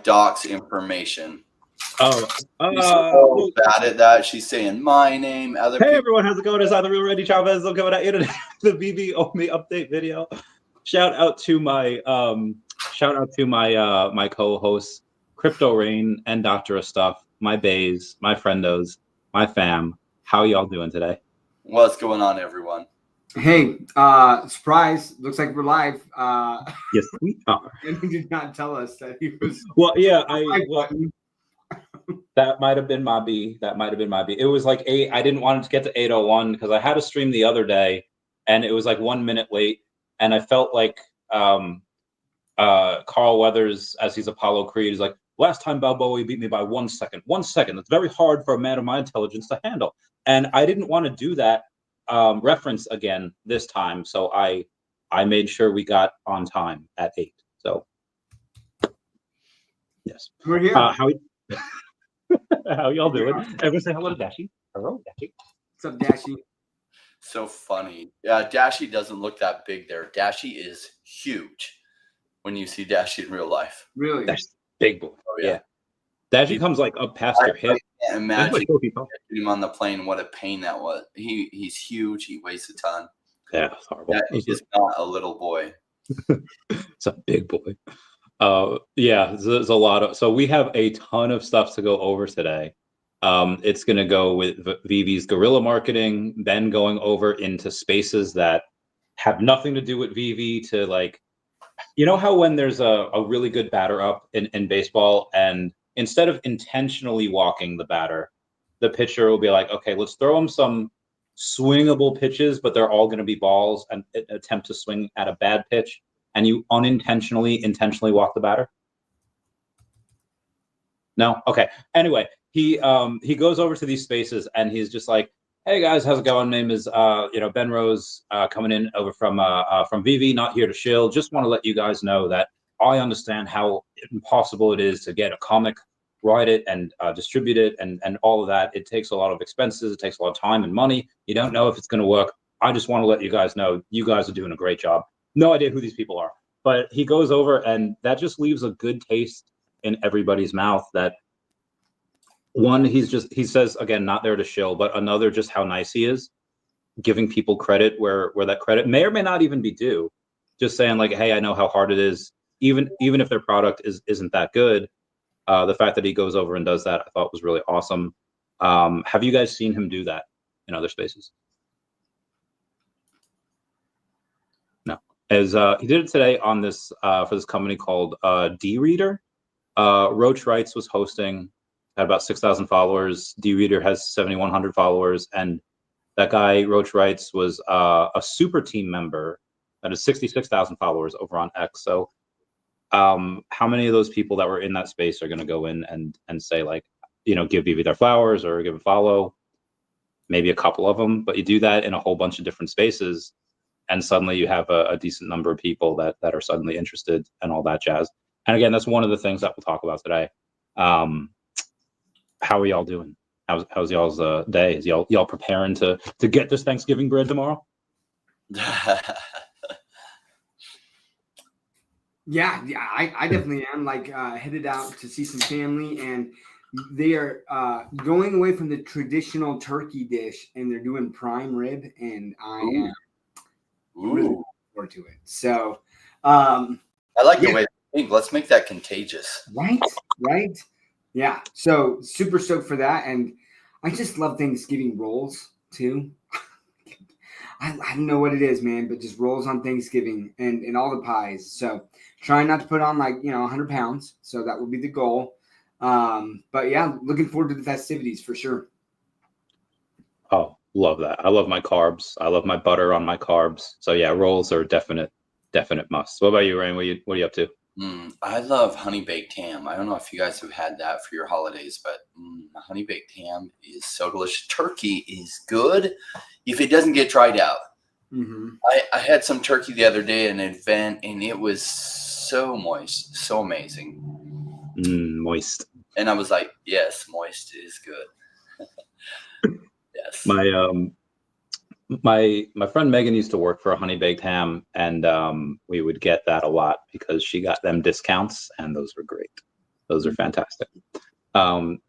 docs information. Oh, She's so bad at that. She's saying my name. Hey everyone, how's it going? It's the real Randy Chavez. I'm coming at you today. The VeVe Omi update video. Shout out to my my co-hosts, Crypto Rain and Doctor of Stuff, my bays, my friendos, my fam. How y'all doing today? What's going on, everyone? Hey, surprise! Looks like we're live. Yes, we are. And he did not tell us that he was. Well, yeah, that might have been my B. That might have been my B. It was like 8. I didn't want it to get to 8:01 because I had a stream the other day, and it was like 1 minute late, and I felt like Carl Weathers, as he's Apollo Creed, is like, last time Balboa beat me by 1 second. 1 second. It's very hard for a man of my intelligence to handle, and I didn't want to do that reference again this time, so I made sure we got on time at 8. So yes, we're here. How y'all doing? Everyone say hello to Dashi. Hello, Dashi. What's up, Dashi? So funny. Yeah, Dashi doesn't look that big there. Dashi is huge when you see Dashi in real life. Really? That's big boy. Oh, yeah. Dashi comes like up past your hip. I can't imagine him on the plane. What a pain that was. He's huge. He weighs a ton. Yeah, it's horrible. Yeah, he's not a little boy. It's a big boy. Yeah, there's a lot of, so we have a ton of stuff to go over today. It's going to go with VeVe's Guerrilla Marketing, then going over into spaces that have nothing to do with VeVe, to like, you know how when there's a really good batter up in baseball, and instead of intentionally walking the batter, the pitcher will be like, okay, let's throw him some swingable pitches, but they're all going to be balls, and attempt to swing at a bad pitch. And you intentionally walk the batter? No? Okay. Anyway, he goes over to these spaces and he's just like, hey guys, how's it going? Name is Ben Rose, coming in over from VeVe, not here to shill. Just want to let you guys know that I understand how impossible it is to get a comic, write it and distribute it and all of that. It takes a lot of expenses, it takes a lot of time and money. You don't know if it's gonna work. I just want to let you guys know you guys are doing a great job. No idea who these people are, but he goes over and that just leaves a good taste in everybody's mouth. That one, he says, again, not there to shill, but another, just how nice he is, giving people credit where that credit may or may not even be due. Just saying like, hey, I know how hard it is, even if their product isn't that good. The fact that he goes over and does that, I thought was really awesome. Have you guys seen him do that in other spaces? As he did it today on this for this company called D-Reader. Roach Wrights was hosting, had about 6,000 followers. D-Reader has 7,100 followers, and that guy Roach Wrights was a super team member that has 66,000 followers over on X. So how many of those people that were in that space are going to go in and say, like, you know, give VeVe their flowers or give a follow? Maybe a couple of them, but you do that in a whole bunch of different spaces, and suddenly you have a decent number of people that are suddenly interested and all that jazz. And again, that's one of the things that we'll talk about today. How are y'all doing? How's y'all's day? Is y'all preparing to get this Thanksgiving bread tomorrow? Yeah, I definitely am. Like headed out to see some family, and they are going away from the traditional turkey dish, and they're doing prime rib, and I am really looking forward to it. So I like the way they think. Let's make that contagious. Right. Yeah. So super stoked for that. And I just love Thanksgiving rolls too. I don't know what it is, man, but just rolls on Thanksgiving and all the pies. So trying not to put on 100 pounds. So that will be the goal. But yeah, looking forward to the festivities for sure. Oh, love that. I love my carbs. I love my butter on my carbs. So yeah, rolls are definite must. What about you, Rain? What are you up to? I love honey baked ham. I don't know if you guys have had that for your holidays, but honey baked ham is so delicious. Turkey is good if it doesn't get dried out. Mm-hmm. I had some turkey the other day at an event, and it was so moist, so amazing. Moist. And I was like, yes, moist is good. Yes. My friend Megan used to work for a honey baked ham, and we would get that a lot because she got them discounts, and those were great. Those are fantastic.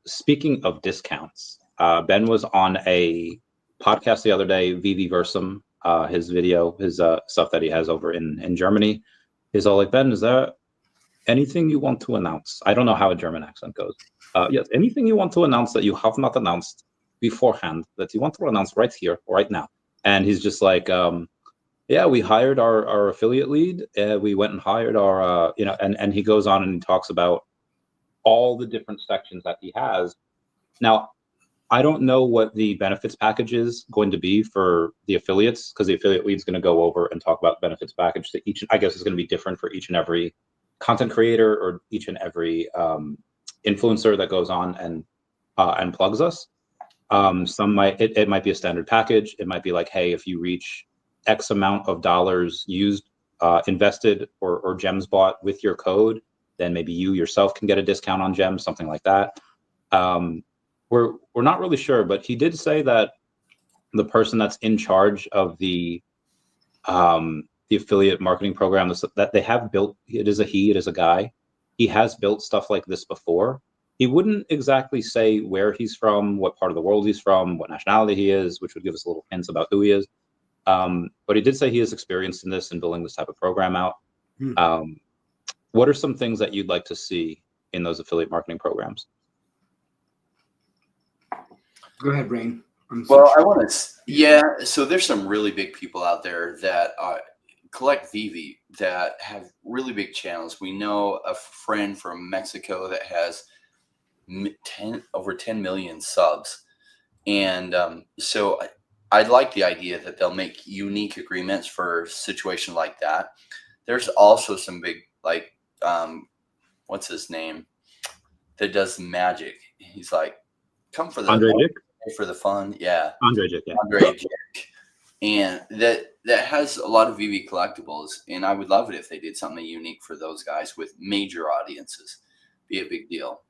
Speaking of discounts, Ben was on a podcast the other day, VeVe Versum, his video, his stuff that he has over in Germany. He's all like, Ben, is there anything you want to announce? I don't know how a German accent goes. Yes, anything you want to announce that you have not announced beforehand, that you want to announce right here, right now? And he's just like, yeah, we hired our affiliate lead. We went and hired our, and he goes on and he talks about all the different sections that he has. Now, I don't know what the benefits package is going to be for the affiliates, because the affiliate lead is going to go over and talk about the benefits package to each. I guess it's going to be different for each and every content creator or each and every influencer that goes on and plugs us. Some it might be a standard package. It might be like, hey, if you reach X amount of dollars used, invested, or gems bought with your code, then maybe you yourself can get a discount on gems, something like that. We're not really sure, but he did say that the person that's in charge of the affiliate marketing program that they have built, it is a guy. He has built stuff like this before. He wouldn't exactly say where he's from, what part of the world he's from, what nationality he is, which would give us a little hints about who he is. But he did say he is experienced in this and building this type of program out. What are some things that you'd like to see in those affiliate marketing programs? Go ahead, Rain. Well, I want to, so there's some really big people out there that collect VeVe that have really big channels. We know a friend from Mexico that has over 10 million subs. And so I like the idea that they'll make unique agreements for a situation like that. There's also some big, like, what's his name, that does magic. He's like, come for the fun. Yeah. Andre Jick. And that has a lot of VeVe collectibles. And I would love it if they did something unique for those guys with major audiences. Be a big deal.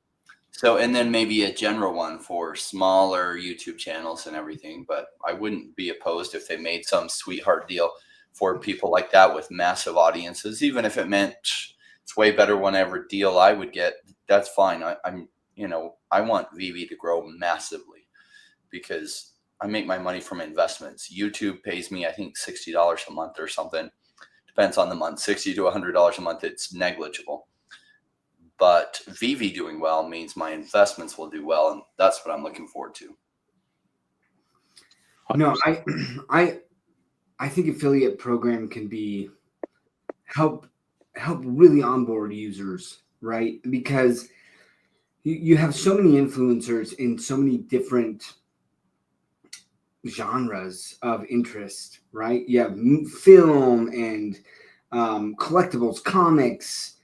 So, and then maybe a general one for smaller YouTube channels and everything. But I wouldn't be opposed if they made some sweetheart deal for people like that with massive audiences, even if it meant it's way better whatever deal I would get. That's fine. I want VeVe to grow massively because I make my money from investments. YouTube pays me, I think, $60 a month or something. Depends on the month. $60 to $100 a month. It's negligible. But VeVe doing well means my investments will do well, and that's what I'm looking forward to. No, I think affiliate program can be help really onboard users, right? Because you have so many influencers in so many different genres of interest, right? You have film and collectibles, comics,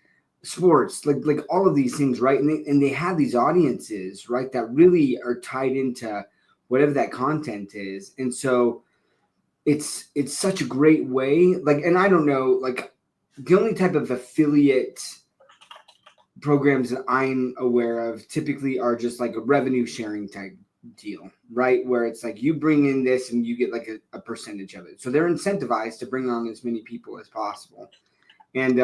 sports, like all of these things, right? And they have these audiences, right, that really are tied into whatever that content is. And so it's such a great way. Like, and I don't know, like the only type of affiliate programs that I'm aware of typically are just like a revenue sharing type deal, right? Where it's like you bring in this and you get like a percentage of it. So they're incentivized to bring on as many people as possible. And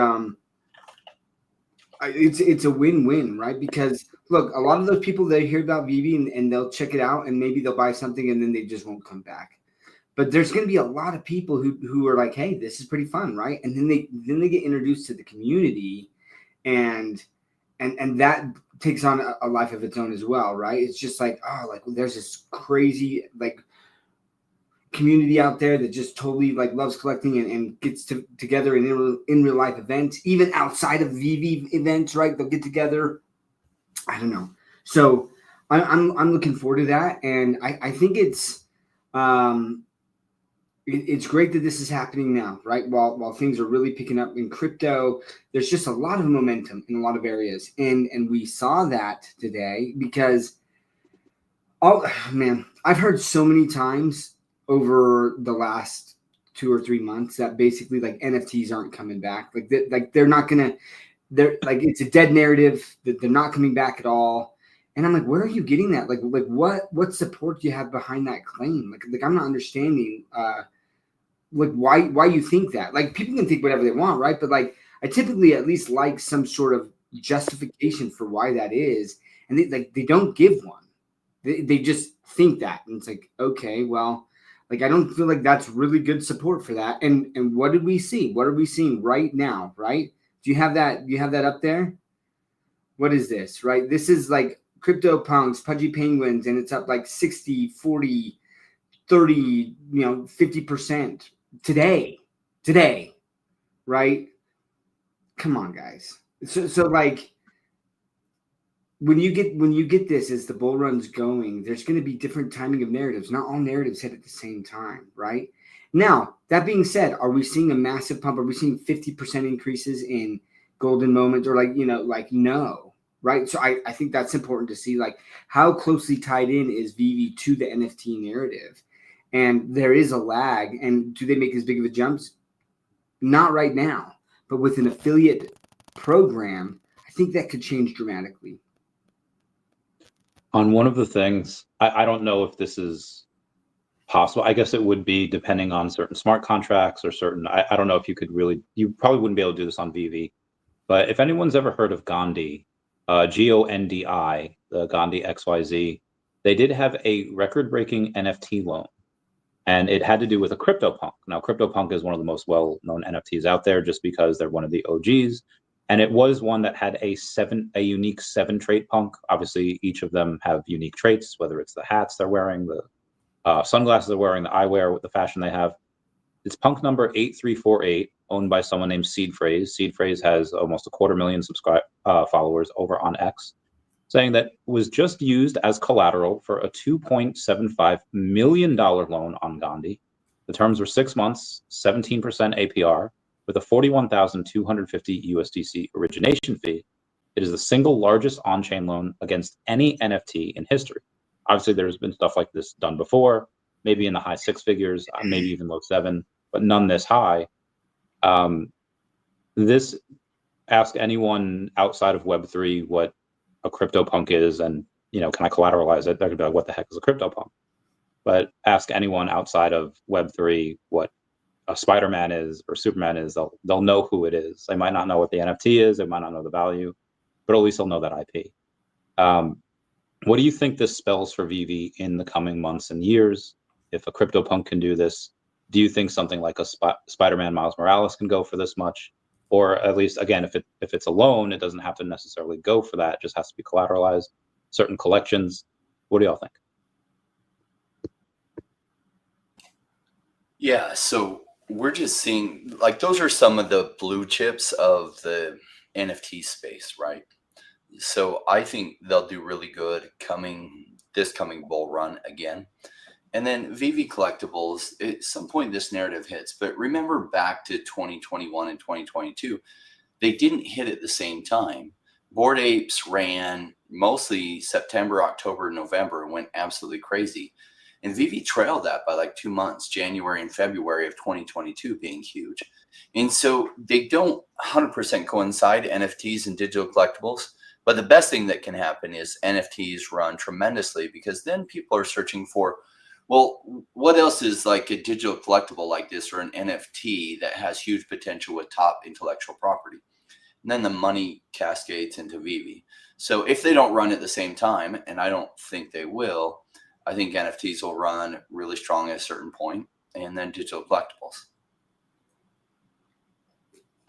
it's a win-win, right? Because look, a lot of those people, they hear about VeVe and they'll check it out and maybe they'll buy something and then they just won't come back. But there's going to be a lot of people who are like, hey, this is pretty fun, right? And then they get introduced to the community and that takes on a life of its own as well, right? It's just like, oh, like there's this crazy like community out there that just totally like loves collecting and gets together in real life events, even outside of VeVe events, right? They'll get together. I don't know. So I'm looking forward to that, and I think it's great that this is happening now, right? While things are really picking up in crypto, there's just a lot of momentum in a lot of areas, and we saw that today because, oh man, I've heard so many times over the last 2 or 3 months that basically like NFTs aren't coming back. They're not gonna. They're like it's a dead narrative that they're not coming back at all. And I'm like, where are you getting that? Like what support do you have behind that claim? Like I'm not understanding. Like why you think that? Like people can think whatever they want, right? But like I typically at least like some sort of justification for why that is, and they don't give one. They just think that, and it's like, okay, well, like I don't feel like that's really good support for that. And what did we see? What are we seeing right now? Right? Do you have that? Do you have that up there? What is this? Right? This is like Crypto Punks, Pudgy Penguins, and it's up like 60, 40, 30, 50% today, right? Come on, guys. So like when you get this as the bull run's going, there's going to be different timing of narratives. Not all narratives hit at the same time, right? Now, that being said, are we seeing a massive pump? Are we seeing 50% increases in golden moments, or no, right? So I think that's important to see, like how closely tied in is VeVe to the NFT narrative. And there is a lag. And do they make as big of a jumps? Not right now. But with an affiliate program, I think that could change dramatically. On one of the things, I don't know if this is possible. I guess it would be depending on certain smart contracts or certain, I don't know if you probably wouldn't be able to do this on VeVe. But if anyone's ever heard of Gandhi, Gondi, the Gandhi XYZ, they did have a record-breaking NFT loan. And it had to do with a CryptoPunk. Now, CryptoPunk is one of the most well-known NFTs out there just because they're one of the OGs. And it was one that had a unique 7-trait punk. Obviously, each of them have unique traits, whether it's the hats they're wearing, the sunglasses they're wearing, the eyewear, the fashion they have. It's punk number 8348, owned by someone named Seed Phrase. Seed Phrase has almost 250,000 followers over on X, saying that was just used as collateral for a $2.75 million loan on Gandhi. The terms were 6 months, 17% APR, with a 41,250 USDC origination fee. It is the single largest on-chain loan against any NFT in history. Obviously, there's been stuff like this done before, maybe in the high 6 figures, maybe even low 7, but none this high. This, ask anyone outside of Web3 what a CryptoPunk is, and can I collateralize it? They're gonna be like, what the heck is a CryptoPunk? But ask anyone outside of Web3 what a Spider-Man is or Superman is, they'll know who it is. They might not know what the NFT is, they might not know the value, but at least they'll know that IP. What do you think this spells for VeVe in the coming months and years? If a CryptoPunk can do this, do you think something like a Spider-Man Miles Morales can go for this much? Or at least, again, if it's a loan, it doesn't have to necessarily go for that. It just has to be collateralized. Certain collections. What do y'all think? Yeah, so we're just seeing, like, those are some of the blue chips of the NFT space, right? So I think they'll do really good this coming bull run again. And then VeVe Collectibles, at some point this narrative hits. But remember back to 2021 and 2022, they didn't hit at the same time. Bored Apes ran mostly September, October, November, and went absolutely crazy. And VeVe trailed that by like 2 months, January and February of 2022 being huge. And so they don't 100% coincide, NFTs and digital collectibles. But the best thing that can happen is NFTs run tremendously, because then people are searching for, well, what else is like a digital collectible like this, or an NFT that has huge potential with top intellectual property? And then the money cascades into VeVe. So if they don't run at the same time, and I don't think they will, I think NFTs will run really strong at a certain point, and then digital collectibles.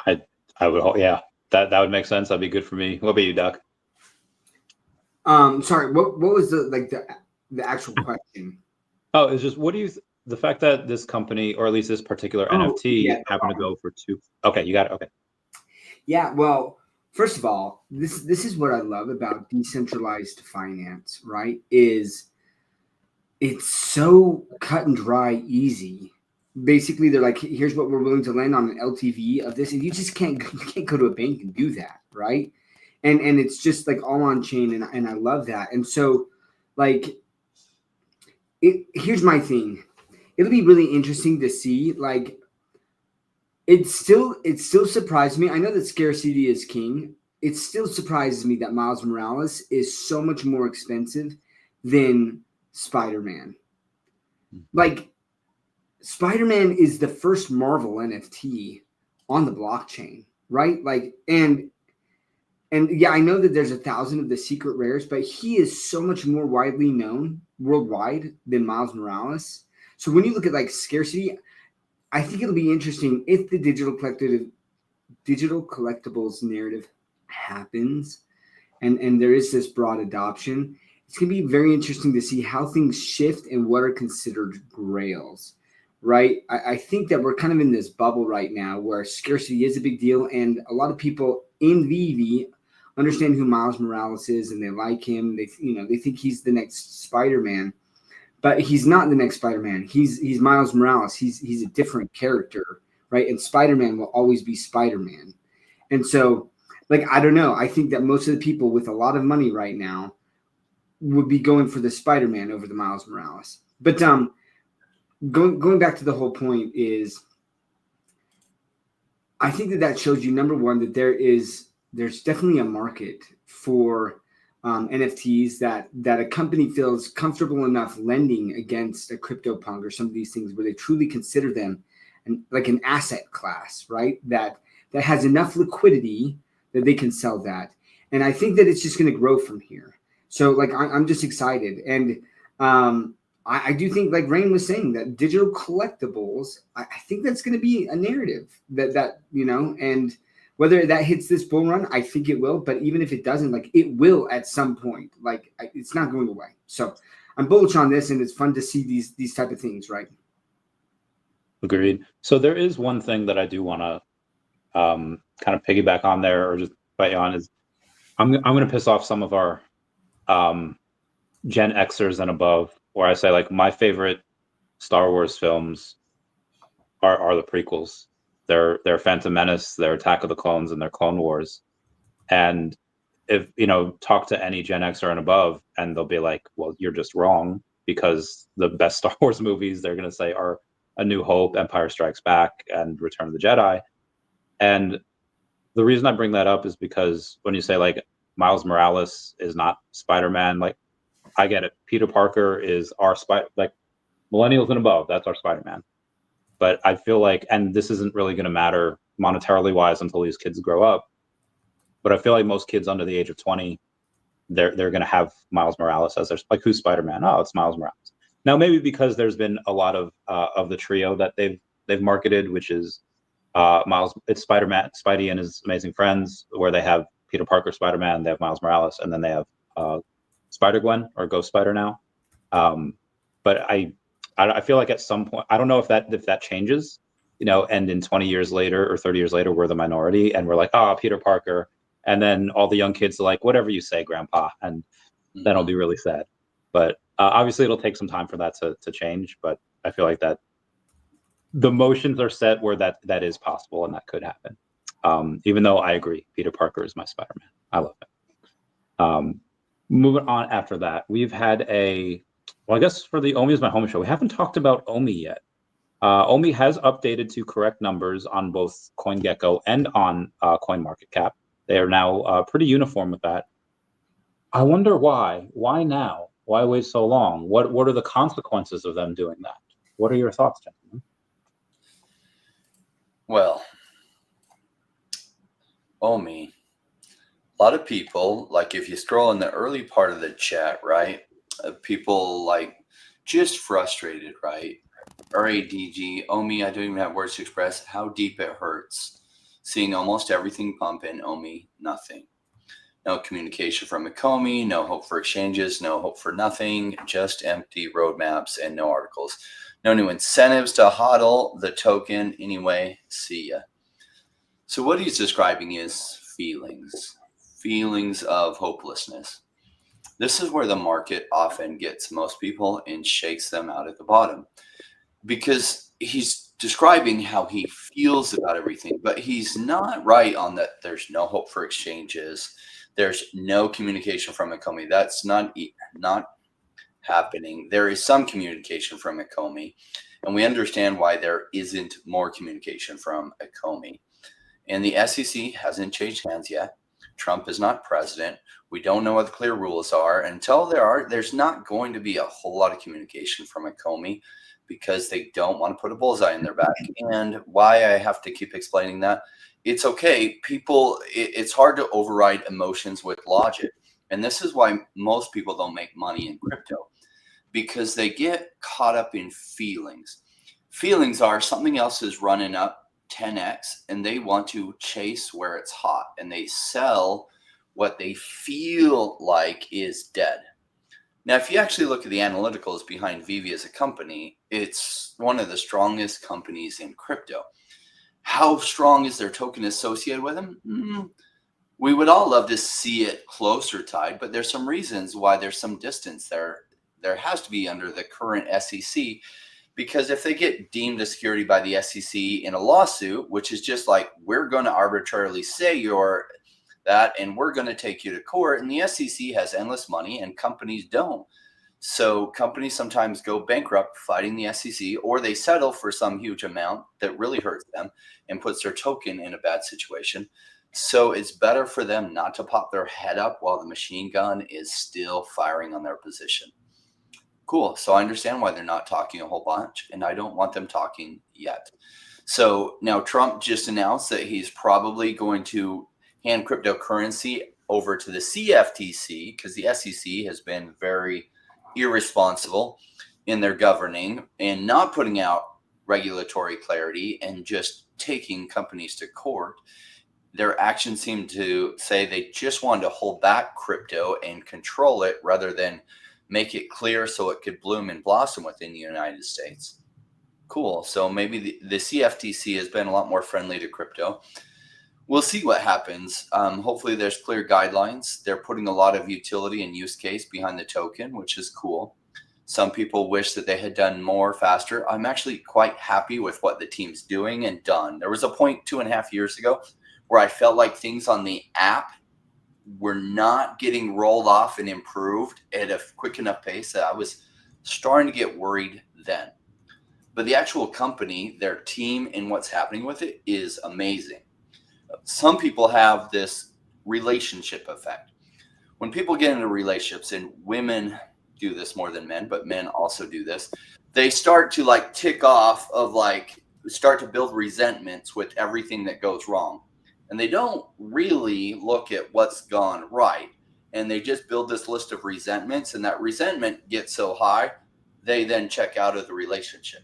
I would, yeah, that would make sense. That'd be good for me. What about you, Doc? Sorry, what was the actual question? Oh, it's just, what do you, the fact that this company, or at least this particular NFT, happened to go for 2. Okay, you got it. Okay. Yeah, well, first of all, this is what I love about decentralized finance, right? Is it's so cut and dry, easy. Basically, they're like, here's what we're willing to lend on an LTV of this, and you just can't go to a bank and do that, right? And it's just like all on chain, and I love that. And so, like, here's my thing. It'll be really interesting to see, like, it still surprised me. I know that scarcity is king. It still surprises me that Miles Morales is so much more expensive than Spider-Man. Like, Spider-Man is the first Marvel NFT on the blockchain, right? Like, and And yeah, I know that there's 1,000 of the secret rares, but he is so much more widely known worldwide than Miles Morales. So when you look at like scarcity, I think it'll be interesting if the digital collectibles narrative happens and there is this broad adoption. It's going to be very interesting to see how things shift and what are considered grails, right? I think that we're kind of in this bubble right now where scarcity is a big deal, and a lot of people in VeVe understand who Miles Morales is and they like him. They think he's the next Spider-Man, but he's not the next Spider-Man. He's Miles Morales. He's a different character, right? And Spider-Man will always be Spider-Man. And so, like, I don't know. I think that most of the people with a lot of money right now would be going for the Spider-Man over the Miles Morales. But going back to the whole point is, I think that shows you, number one, that there's definitely a market for NFTs that a company feels comfortable enough lending against a CryptoPunk or some of these things where they truly consider them like an asset class, right? That has enough liquidity that they can sell that. And I think that it's just going to grow from here. So like, I'm just excited. And I do think, like Rain was saying, that digital collectibles, I think that's going to be a narrative that and whether that hits this bull run, I think it will. But even if it doesn't, like, it will at some point. Like, it's not going away. So I'm bullish on this, and it's fun to see these type of things, right? Agreed. So there is one thing that I do want to kind of piggyback on there, or just bite you on, is I'm going to piss off some of our Gen Xers and above, where I say, like, my favorite Star Wars films are the prequels. They're Phantom Menace, they're Attack of the Clones, and they're Clone Wars. And if talk to any Gen Xer and above, and they'll be like, well, you're just wrong, because the best Star Wars movies, they're going to say, are A New Hope, Empire Strikes Back, and Return of the Jedi. And the reason I bring that up is because when you say, like, Miles Morales is not Spider-Man, like, I get it. Peter Parker is our like, millennials and above, that's our Spider-Man. But I feel like, and this isn't really going to matter monetarily wise until these kids grow up, but I feel like most kids under the age of 20, they're going to have Miles Morales as their, like, who's Spider-Man? Oh, it's Miles Morales. Now, maybe because there's been a lot of the trio that they've marketed, which is Miles, it's Spider-Man, Spidey and his amazing friends, where they have Peter Parker Spider-Man, they have Miles Morales, and then they have Spider-Gwen, or Ghost Spider now. But I feel like at some point, I don't know if that changes, and in 20 years later or 30 years later, we're the minority and we're like, oh, Peter Parker. And then all the young kids are like, whatever you say, Grandpa. And then I'll be really sad. But obviously it'll take some time for that to change. But I feel like that the motions are set where that is possible and that could happen. Even though I agree, Peter Parker is my Spider-Man. I love it. Moving on after that, we've had well, I guess for the Omi is My Home show, we haven't talked about Omi yet. Omi has updated to correct numbers on both CoinGecko and on CoinMarketCap. They are now pretty uniform with that. I wonder why. Why now? Why wait so long? What are the consequences of them doing that? What are your thoughts, gentlemen? Well, Omi, a lot of people, like, if you scroll in the early part of the chat, right, people, like, just frustrated, right? RADG, Omi, I don't even have words to express how deep it hurts. Seeing almost everything pump in Omi, nothing. No communication from Ecomi, no hope for exchanges, no hope for nothing, just empty roadmaps and no articles. No new incentives to hodl the token anyway, see ya. So what he's describing is feelings of hopelessness. This is where the market often gets most people and shakes them out at the bottom, because he's describing how he feels about everything, but he's not right on that. There's no hope for exchanges. There's no communication from Ecomi. That's not happening. There is some communication from Ecomi, and we understand why there isn't more communication from Ecomi. And the SEC hasn't changed hands yet. Trump is not president. We don't know what the clear rules are. Until there's not going to be a whole lot of communication from Ecomi. because they don't want to put a bullseye in their back. And why I have to keep explaining that, it's okay. People, it's hard to override emotions with logic. And this is why most people don't make money in crypto, because they get caught up in feelings. Feelings are something else is running up 10x and they want to chase where it's hot, and they sell what they feel like is dead. Now, if you actually look at the analyticals behind VeVe as a company, it's one of the strongest companies in crypto. How strong is their token associated with them? We would all love to see it closer tied, but there's some reasons why there's some distance there. There has to be under the current SEC, because if they get deemed a security by the SEC in a lawsuit, which is just like, we're going to arbitrarily say you're that, and we're going to take you to court, and the SEC has endless money and companies don't. So companies sometimes go bankrupt fighting the SEC, or they settle for some huge amount that really hurts them and puts their token in a bad situation. So it's better for them not to pop their head up while the machine gun is still firing on their position. Cool. So I understand why they're not talking a whole bunch, and I don't want them talking yet. So now Trump just announced that he's probably going to hand cryptocurrency over to the CFTC, because the SEC has been very irresponsible in their governing and not putting out regulatory clarity and just taking companies to court. Their actions seem to say they just wanted to hold back crypto and control it rather than make it clear so it could bloom and blossom within the United States. Cool. So maybe the CFTC has been a lot more friendly to crypto. We'll see what happens. Hopefully there's clear guidelines. They're putting a lot of utility and use case behind the token, which is cool. Some people wish that they had done more faster. I'm actually quite happy with what the team's doing and done. There was a point 2.5 years ago where I felt like things on the app were not getting rolled off and improved at a quick enough pace that I was starting to get worried then. But the actual company, their team, and what's happening with it is amazing. Some people have this relationship effect. When people get into relationships, and women do this more than men, but men also do this, they start to like tick off of like, start to build resentments with everything that goes wrong. And they don't really look at what's gone right. And they just build this list of resentments, and that resentment gets so high, they then check out of the relationship.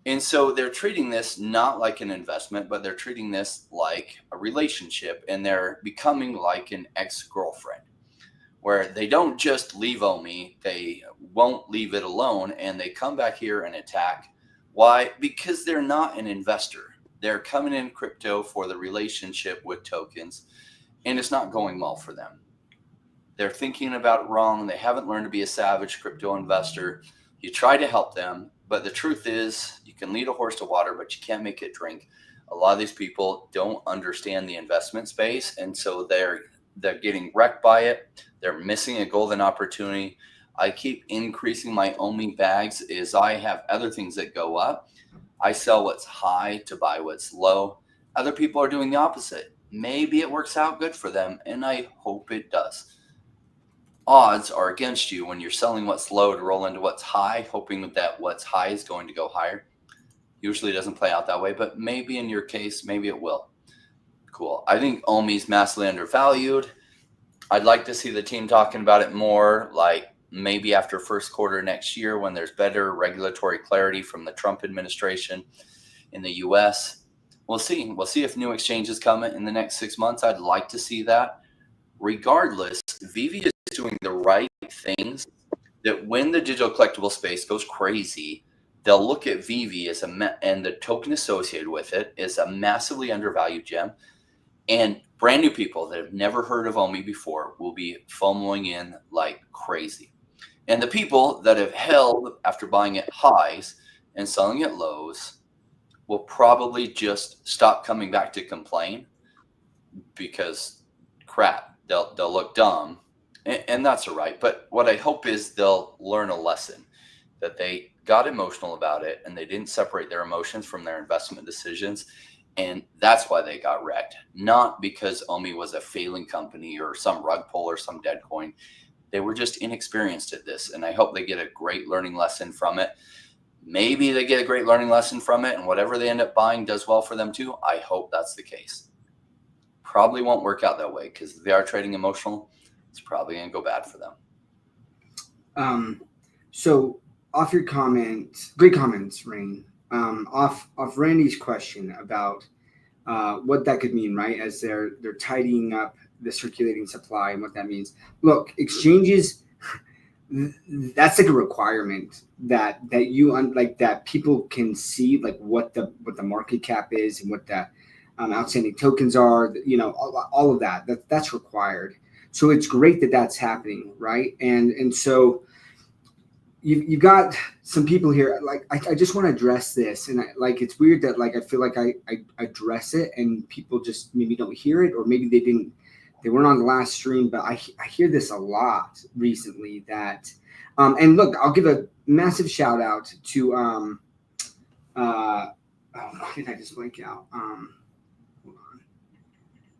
And so they're treating this not like an investment, but they're treating this like a relationship, and they're becoming like an ex-girlfriend, where they don't just leave Omi, they won't leave it alone, and they come back here and attack. Why? Because they're not an investor. They're coming in crypto for the relationship with tokens, and it's not going well for them. They're thinking about it wrong. They haven't learned to be a savage crypto investor. You try to help them, but the truth is you can lead a horse to water, but you can't make it drink. A lot of these people don't understand the investment space, and so they're getting wrecked by it. They're missing a golden opportunity. I keep increasing my Omi bags as I have other things that go up. I sell what's high to buy what's low. Other people are doing the opposite. Maybe it works out good for them, and I hope it does. Odds are against you when you're selling what's low to roll into what's high, hoping that what's high is going to go higher. Usually doesn't play out that way, but maybe in your case, maybe it will. Cool. I think Omi's massively undervalued. I'd like to see the team talking about it more, like maybe after first quarter next year when there's better regulatory clarity from the Trump administration in the US. We'll see. We'll see if new exchanges come in the next 6 months. I'd like to see that. Regardless, VeVe is doing the right things that when the digital collectible space goes crazy, they'll look at VeVe as and the token associated with it is a massively undervalued gem. And brand new people that have never heard of Omi before will be FOMOing in like crazy. And the people that have held after buying at highs and selling at lows will probably just stop coming back to complain because crap, they'll look dumb. And that's all right. But what I hope is they'll learn a lesson, that they got emotional about it and they didn't separate their emotions from their investment decisions. And that's why they got wrecked, not because Omi was a failing company or some rug pull or some dead coin. They were just inexperienced at this. And I hope they get a great learning lesson from it. Maybe they get a great learning lesson from it, and whatever they end up buying does well for them too. I hope that's the case. Probably won't work out that way, because if they are trading emotional, it's probably going to go bad for them. So off your comments, great comments, Rain. Off Randy's question about what that could mean, right? As they're tidying up the circulating supply and what that means. Look, exchanges, that's like a requirement that you like, that people can see like what the market cap is and what the outstanding tokens are. You know, all of that's required. So it's great that that's happening, right? And so you've got some people here. Like I just want to address this, and it's weird that like I feel like I address it and people just maybe don't hear it, or maybe they weren't on the last stream. But I hear this a lot recently. That and look, I'll give a massive shout out to why did I just blank out? Hold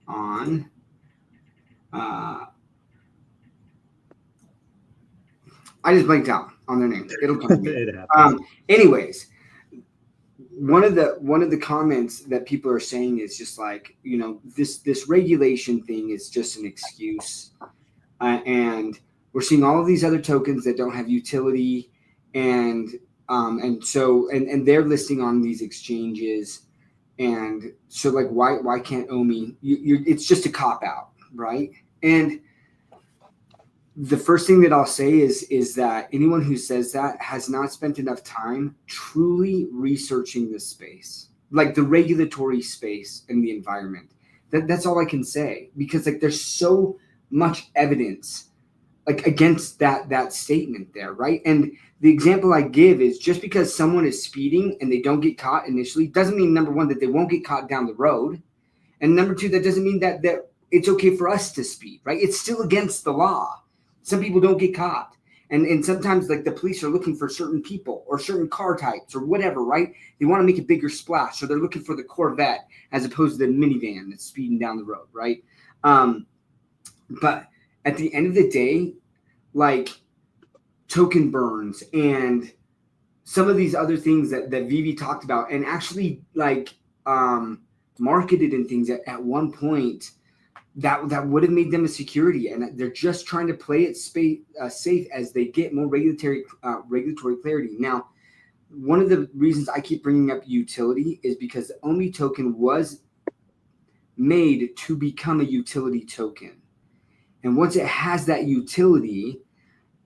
on. I just blanked out on their name. It'll come to me. It happens. Anyways, one of the comments that people are saying is just like, you know, this regulation thing is just an excuse, and we're seeing all of these other tokens that don't have utility, and they're listing on these exchanges, and so like why can't OMI? It's just a cop out, right? And the first thing that I'll say is that anyone who says that has not spent enough time truly researching this space, like the regulatory space and the environment. That's all I can say, because like there's so much evidence like against that statement there, right? And the example I give is, just because someone is speeding and they don't get caught initially doesn't mean, number one, that they won't get caught down the road, and number two, that doesn't mean that it's okay for us to speed, right? It's still against the law. Some people don't get caught. And sometimes like the police are looking for certain people or certain car types or whatever, right? They want to make a bigger splash. So they're looking for the Corvette as opposed to the minivan that's speeding down the road, right? But at the end of the day, like token burns and some of these other things that VeVe talked about and actually like marketed and things at one point, that would have made them a security, and they're just trying to play it safe as they get more regulatory clarity. Now, one of the reasons I keep bringing up utility is because the OMI token was made to become a utility token, and once it has that utility,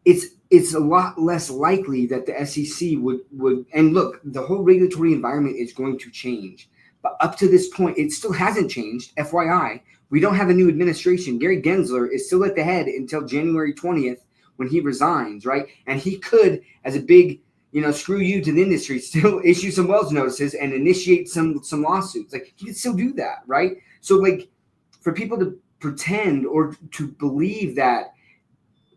it's a lot less likely that the SEC would. And look, the whole regulatory environment is going to change, but up to this point, it still hasn't changed. FYI. We don't have a new administration. Gary Gensler is still at the head until January 20th when he resigns, right? And he could, as a big, you know, screw you to the industry, still issue some Wells notices and initiate some lawsuits. Like, he could still do that, right? So, like, for people to pretend or to believe that,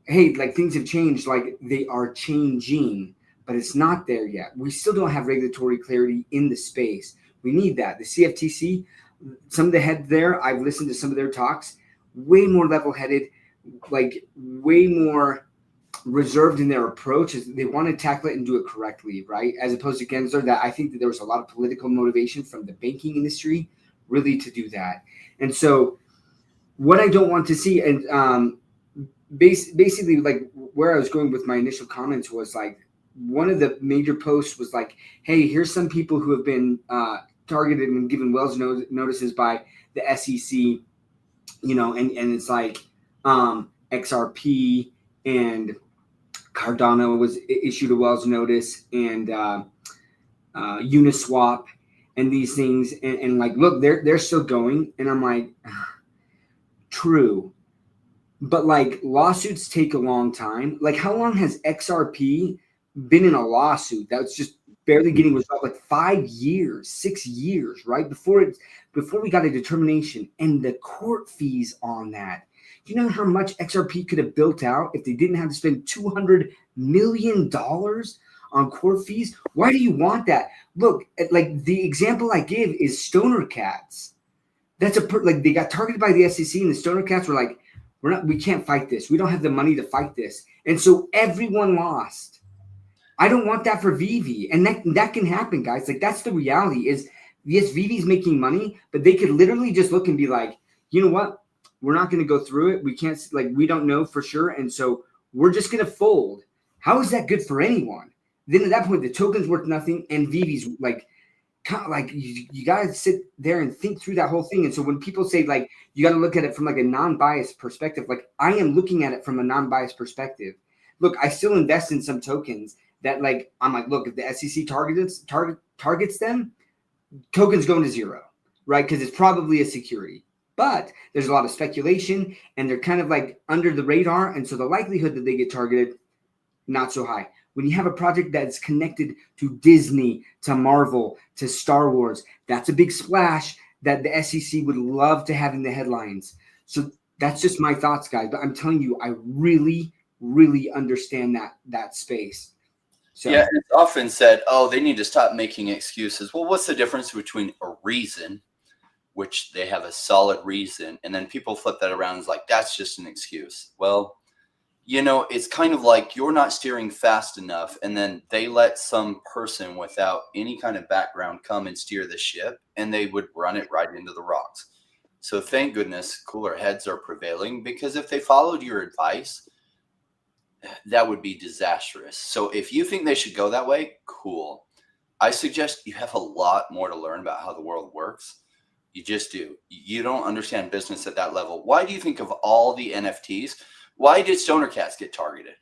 hey, like, things have changed, like, they are changing, but it's not there yet. We still don't have regulatory clarity in the space. We need that. The CFTC, some of the heads there, I've listened to some of their talks, way more level-headed, like way more reserved in their approach. They want to tackle it and do it correctly, right? As opposed to Gensler, that I think that there was a lot of political motivation from the banking industry really to do that. And so what I don't want to see, and basically like where I was going with my initial comments was like, one of the major posts was like, hey, here's some people who have been targeted and given Wells notices by the SEC, you know, and it's like XRP and Cardano was issued a Wells notice, and Uniswap and these things, and like, look, they're still going, and I'm like, true, but like lawsuits take a long time. Like, how long has XRP been in a lawsuit that's just barely getting resolved? Like 5 years, 6 years, right? Before we got a determination, and the court fees on that. Do you know how much XRP could have built out if they didn't have to spend $200 million on court fees? Why do you want that? Look, like the example I give is Stoner Cats. That's like they got targeted by the SEC, and the Stoner Cats were like, we can't fight this. We don't have the money to fight this. And so everyone lost. I don't want that for VeVe. And that can happen, guys. Like, that's the reality is, yes, VeVe's making money, but they could literally just look and be like, you know what? We're not going to go through it. We can't, like, we don't know for sure. And so we're just going to fold. How is that good for anyone? Then at that point, the token's worth nothing. And VeVe's like, kind of like, you got to sit there and think through that whole thing. And so when people say, like, you got to look at it from like a non-biased perspective, like, I am looking at it from a non-biased perspective. Look, I still invest in some tokens that, like, I'm like, look, if the SEC targets them, tokens going to zero, right? Because it's probably a security. But there's a lot of speculation, and they're kind of like under the radar. And so the likelihood that they get targeted, not so high. When you have a project that's connected to Disney, to Marvel, to Star Wars, that's a big splash that the SEC would love to have in the headlines. So that's just my thoughts, guys. But I'm telling you, I really, really understand that space. So, yeah, it's often said, oh, they need to stop making excuses. Well, what's the difference between a reason, which they have a solid reason, and then people flip that around and is like, that's just an excuse? Well, you know, it's kind of like you're not steering fast enough, and then they let some person without any kind of background come and steer the ship, and they would run it right into the rocks. So thank goodness cooler heads are prevailing, because if they followed your advice, that would be disastrous. So if you think they should go that way, cool. I suggest you have a lot more to learn about how the world works. You just do. You don't understand business at that level. Why do you think of all the NFTs? Why did Stoner Cats get targeted?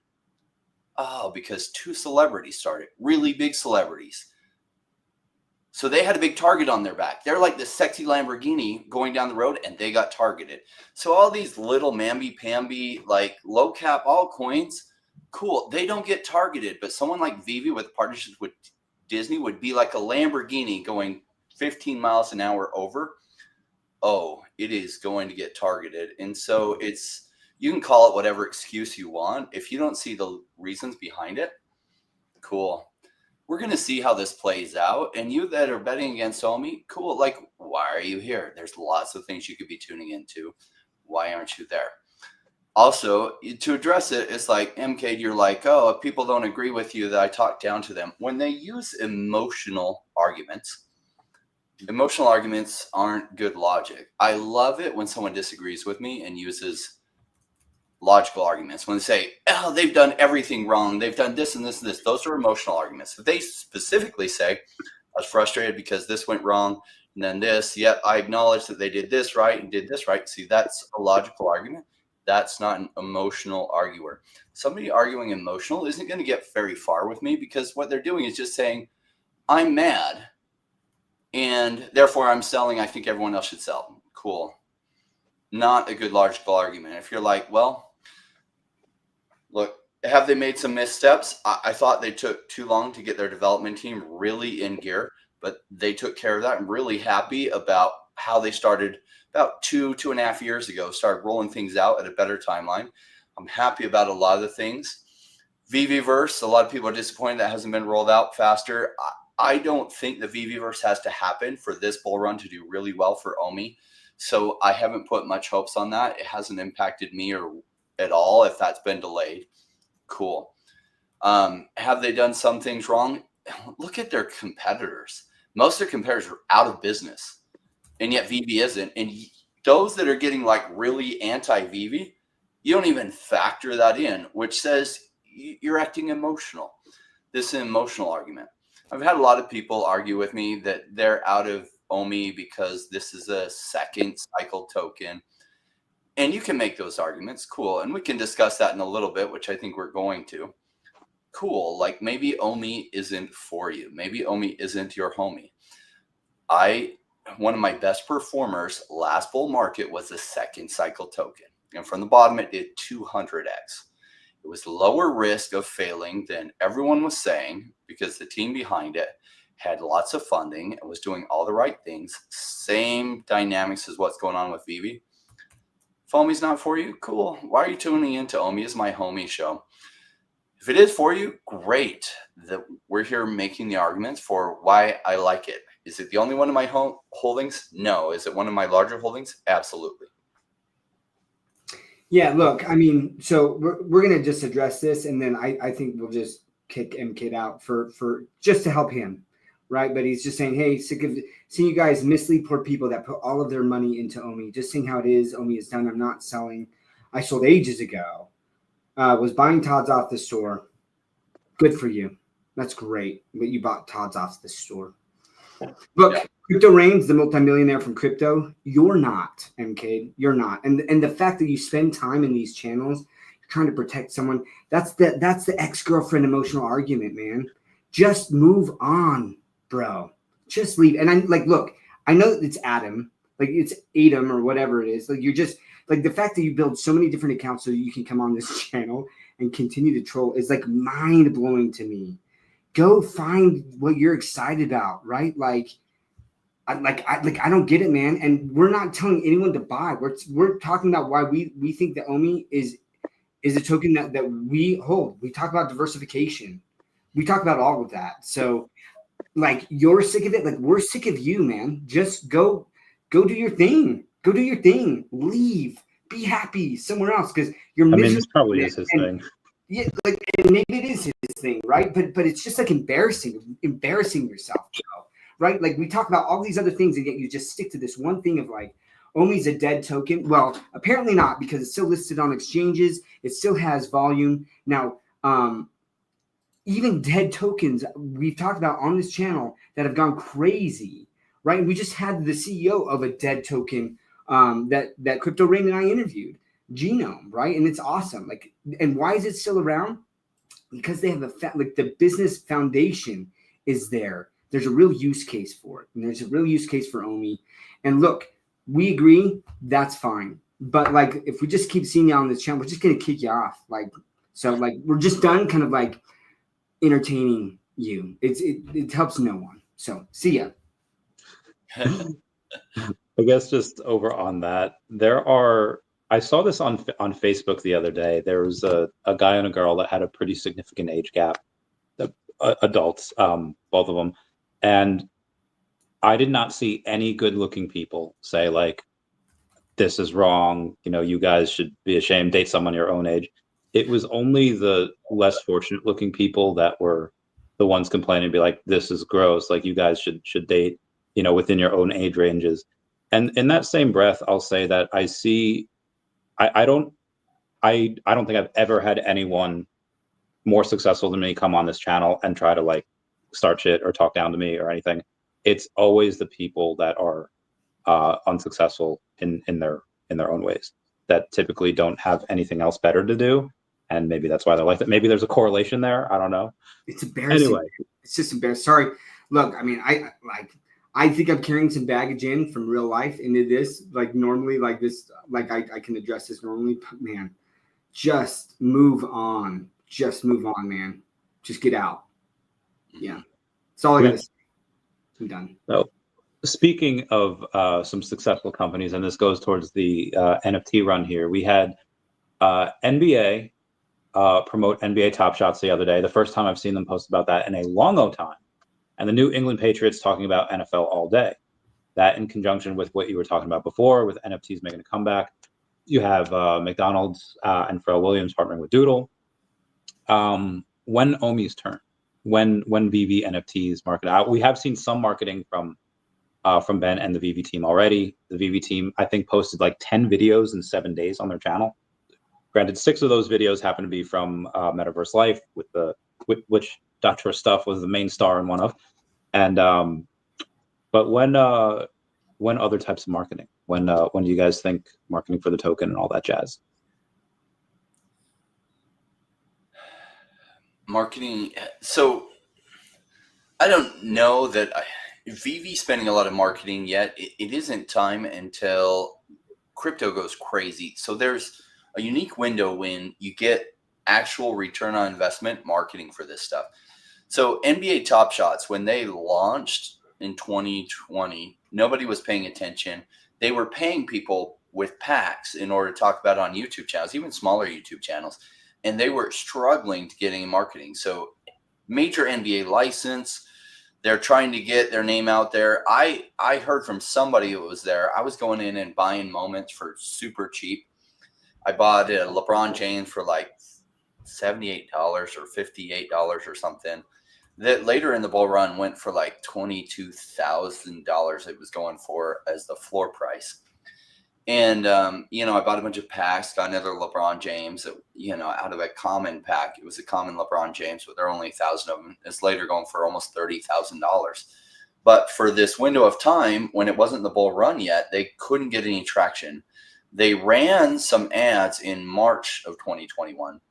Oh, because 2 celebrities started, really big celebrities. So they had a big target on their back. They're like the sexy Lamborghini going down the road, and they got targeted. So all these little mamby-pamby, like low cap altcoins, cool. They don't get targeted, but someone like VeVe with partnerships with Disney would be like a Lamborghini going 15 miles an hour over. Oh, it is going to get targeted. And so you can call it whatever excuse you want. If you don't see the reasons behind it, cool. We're going to see how this plays out. And you that are betting against Omi, cool. Like, why are you here? There's lots of things you could be tuning into. Why aren't you there? Also, to address it, it's like, MK, you're like, oh, if people don't agree with you that I talk down to them. When they use emotional arguments aren't good logic. I love it when someone disagrees with me and uses logical arguments. When they say, oh, they've done everything wrong, they've done this and this and this, those are emotional arguments. If they specifically say, I was frustrated because this went wrong, and then this, yet I acknowledge that they did this right and did this right. See, that's a logical argument. That's not an emotional arguer. Somebody arguing emotional isn't going to get very far with me, because what they're doing is just saying, I'm mad, and therefore I'm selling. I think everyone else should sell. Cool. Not a good logical argument. If you're like, well, look, have they made some missteps? I thought they took too long to get their development team really in gear, but they took care of that. I'm really happy about how they started about 2.5 years ago, started rolling things out at a better timeline. I'm happy about a lot of the things. VeVeverse, a lot of people are disappointed that hasn't been rolled out faster. I don't think the VeVeverse has to happen for this bull run to do really well for Omi. So I haven't put much hopes on that. It hasn't impacted me or at all if that's been delayed. Cool. Have they done some things wrong? Look at their competitors. Most of their competitors are out of business, and yet VeVe isn't. And those that are getting like really anti-VeVe, you don't even factor that in, which says you're acting emotional. This is an emotional argument. I've had a lot of people argue with me that they're out of Omi because this is a second cycle token. And you can make those arguments. Cool. And we can discuss that in a little bit, which I think we're going to. Cool. Like, maybe Omi isn't for you. Maybe Omi isn't your homie. One of my best performers last bull market was the second cycle token. And from the bottom, it did 200x. It was lower risk of failing than everyone was saying, because the team behind it had lots of funding and was doing all the right things. Same dynamics as what's going on with VeVe. If Omi's not for you, cool. Why are you tuning into Omi Is My Homie show? If it is for you, great. We're here making the arguments for why I like it. Is it the only one of my holdings? No. Is it one of my larger holdings? Absolutely. Yeah, look, I mean, so we're going to just address this, and then I think we'll just kick MK out for just to help him, right? But he's just saying, hey, sick of seeing you guys mislead poor people that put all of their money into Omi. Just seeing how it is. Omi is done. I'm not selling. I sold ages ago. Was buying Todd's off the store. Good for you. That's great. But you bought Todd's off the store. Look, Crypto Reigns, the multimillionaire from crypto, you're not, MK. You're not. And the fact that you spend time in these channels, you're trying to protect someone, that's the ex-girlfriend emotional argument, man. Just move on, bro. Just leave. And I'm like, look, I know it's Adam, like it's Adam or whatever it is. Like you're just like the fact that you build so many different accounts so you can come on this channel and continue to troll is like mind blowing to me. Go find what you're excited about, right? I don't get it, man. And we're not telling anyone to buy. We're talking about why we think that Omi is a token that we hold. We talk about diversification. We talk about all of that. So like you're sick of it. Like we're sick of you, man. Just go do your thing. Go do your thing. Leave. Be happy somewhere else because you're I mean, this probably is his thing. Yeah, like and maybe it is his thing, right? But it's just like embarrassing yourself, right? Like we talk about all these other things, and yet you just stick to this one thing of like, Omi's a dead token. Well, apparently not because it's still listed on exchanges. It still has volume. Now, even dead tokens we've talked about on this channel that have gone crazy, right? And we just had the CEO of a dead token that Crypto Rain and I interviewed. Genome, right? And it's awesome. Like, and why is it still around? Because they have like the business foundation is there. There's a real use case for it, and there's a real use case for Omi. And look, we agree that's fine. But like, if we just keep seeing you on this channel, we're just gonna kick you off. Like, so like we're just done, kind of like entertaining you. It helps no one. So see ya. I guess just over on that, I saw this on Facebook the other day. There was a guy and a girl that had a pretty significant age gap, adults, both of them. And I did not see any good-looking people say like, this is wrong. You know, you guys should be ashamed, date someone your own age. It was only the less fortunate-looking people that were the ones complaining, be like, this is gross. Like, you guys should date, you know, within your own age ranges. And in that same breath, I'll say that I don't think I've ever had anyone more successful than me come on this channel and try to like start shit or talk down to me or anything. It's always the people that are unsuccessful in their own ways that typically don't have anything else better to do. And maybe that's why they're like that. Maybe there's a correlation there. I don't know. It's embarrassing. Anyway, it's just embarrassing. Sorry. Look, I mean, I think I'm carrying some baggage in from real life into this. Like normally, like this, like I can address this normally. But man, just move on. Just move on, man. Just get out. Yeah, that's all I gotta say. I'm done. So, speaking of some successful companies, and this goes towards the NFT run here, we had NBA promote NBA Top Shots the other day. The first time I've seen them post about that in a long time. And the New England Patriots talking about NFL all day. That in conjunction with what you were talking about before, with NFTs making a comeback. You have McDonald's and Pharrell Williams partnering with Doodle. When Omi's turn, when VeVe NFTs market out, we have seen some marketing from Ben and the VeVe team already. The VeVe team, I think, posted like 10 videos in 7 days on their channel. Granted, 6 of those videos happen to be from Metaverse Life, which Dr. Stuff was the main star in one of. And but when other types of marketing? When do you guys think marketing for the token and all that jazz? Marketing. So I don't know that VeVe spending a lot of marketing yet. It isn't time until crypto goes crazy. So there's a unique window when you get actual return on investment marketing for this stuff. So NBA Top Shots, when they launched in 2020, nobody was paying attention. They were paying people with packs in order to talk about it on YouTube channels, even smaller YouTube channels. And they were struggling to get any marketing. So major NBA license, they're trying to get their name out there. I heard from somebody who was there. I was going in and buying moments for super cheap. I bought a LeBron James for like $78 or $58 or something. That later in the bull run went for like $22,000. It was going for as the floor price. And, I bought a bunch of packs, got another LeBron James, out of a common pack. It was a common LeBron James, but there are only 1,000 of them. It's later going for almost $30,000. But for this window of time, when it wasn't the bull run yet, they couldn't get any traction. They ran some ads in March of 2021,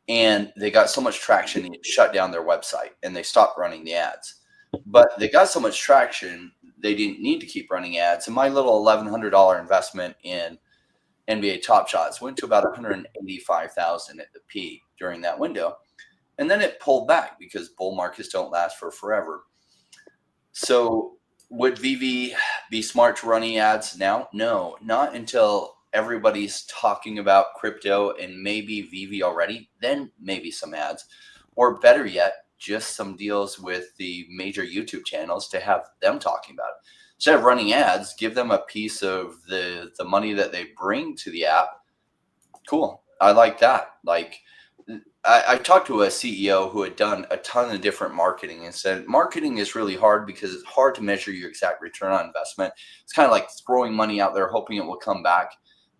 and they got so much traction, it shut down their website, and they stopped running the ads. But they got so much traction, they didn't need to keep running ads. And my little $1,100 investment in NBA Top Shots went to about $185,000 at the peak during that window. And then it pulled back because bull markets don't last for forever. So would VeVe be smart to running ads now? No, not until everybody's talking about crypto and maybe VeVe already, then maybe some ads, or better yet, just some deals with the major YouTube channels to have them talking about it. Instead of running ads, give them a piece of the money that they bring to the app. Cool. I like that. Like, I talked to a CEO who had done a ton of different marketing and said, marketing is really hard because it's hard to measure your exact return on investment. It's kind of like throwing money out there, hoping it will come back.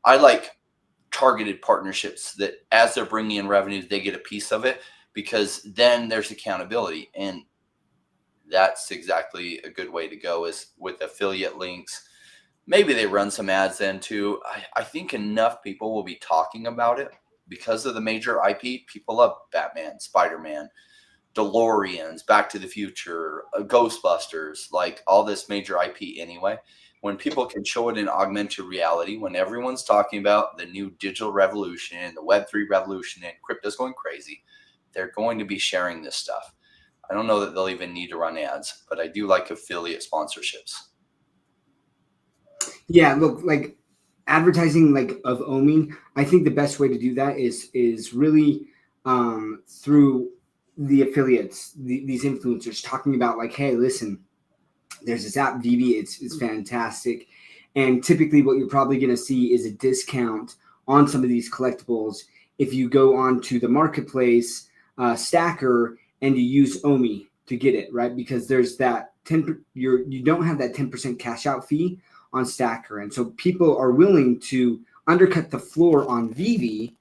I like targeted partnerships that as they're bringing in revenues, they get a piece of it, because then there's accountability. And that's exactly a good way to go, is with affiliate links. Maybe they run some ads then too. I think enough people will be talking about it because of the major IP. People love Batman, Spider-Man, DeLoreans, Back to the Future, Ghostbusters, like all this major IP anyway. When people can show it in augmented reality, when everyone's talking about the new digital revolution, the Web3 revolution, and crypto's going crazy, they're going to be sharing this stuff. I don't know that they'll even need to run ads, but I do like affiliate sponsorships. Yeah, look, like advertising like of Omi, I think the best way to do that is really through the affiliates, these influencers talking about like, hey, listen, there's this app VeVe, it's fantastic. And typically what you're probably going to see is a discount on some of these collectibles if you go onto the marketplace stacker and you use Omi to get it, right? Because there's that 10, you don't have that 10% cash out fee on stacker. And so people are willing to undercut the floor on VeVe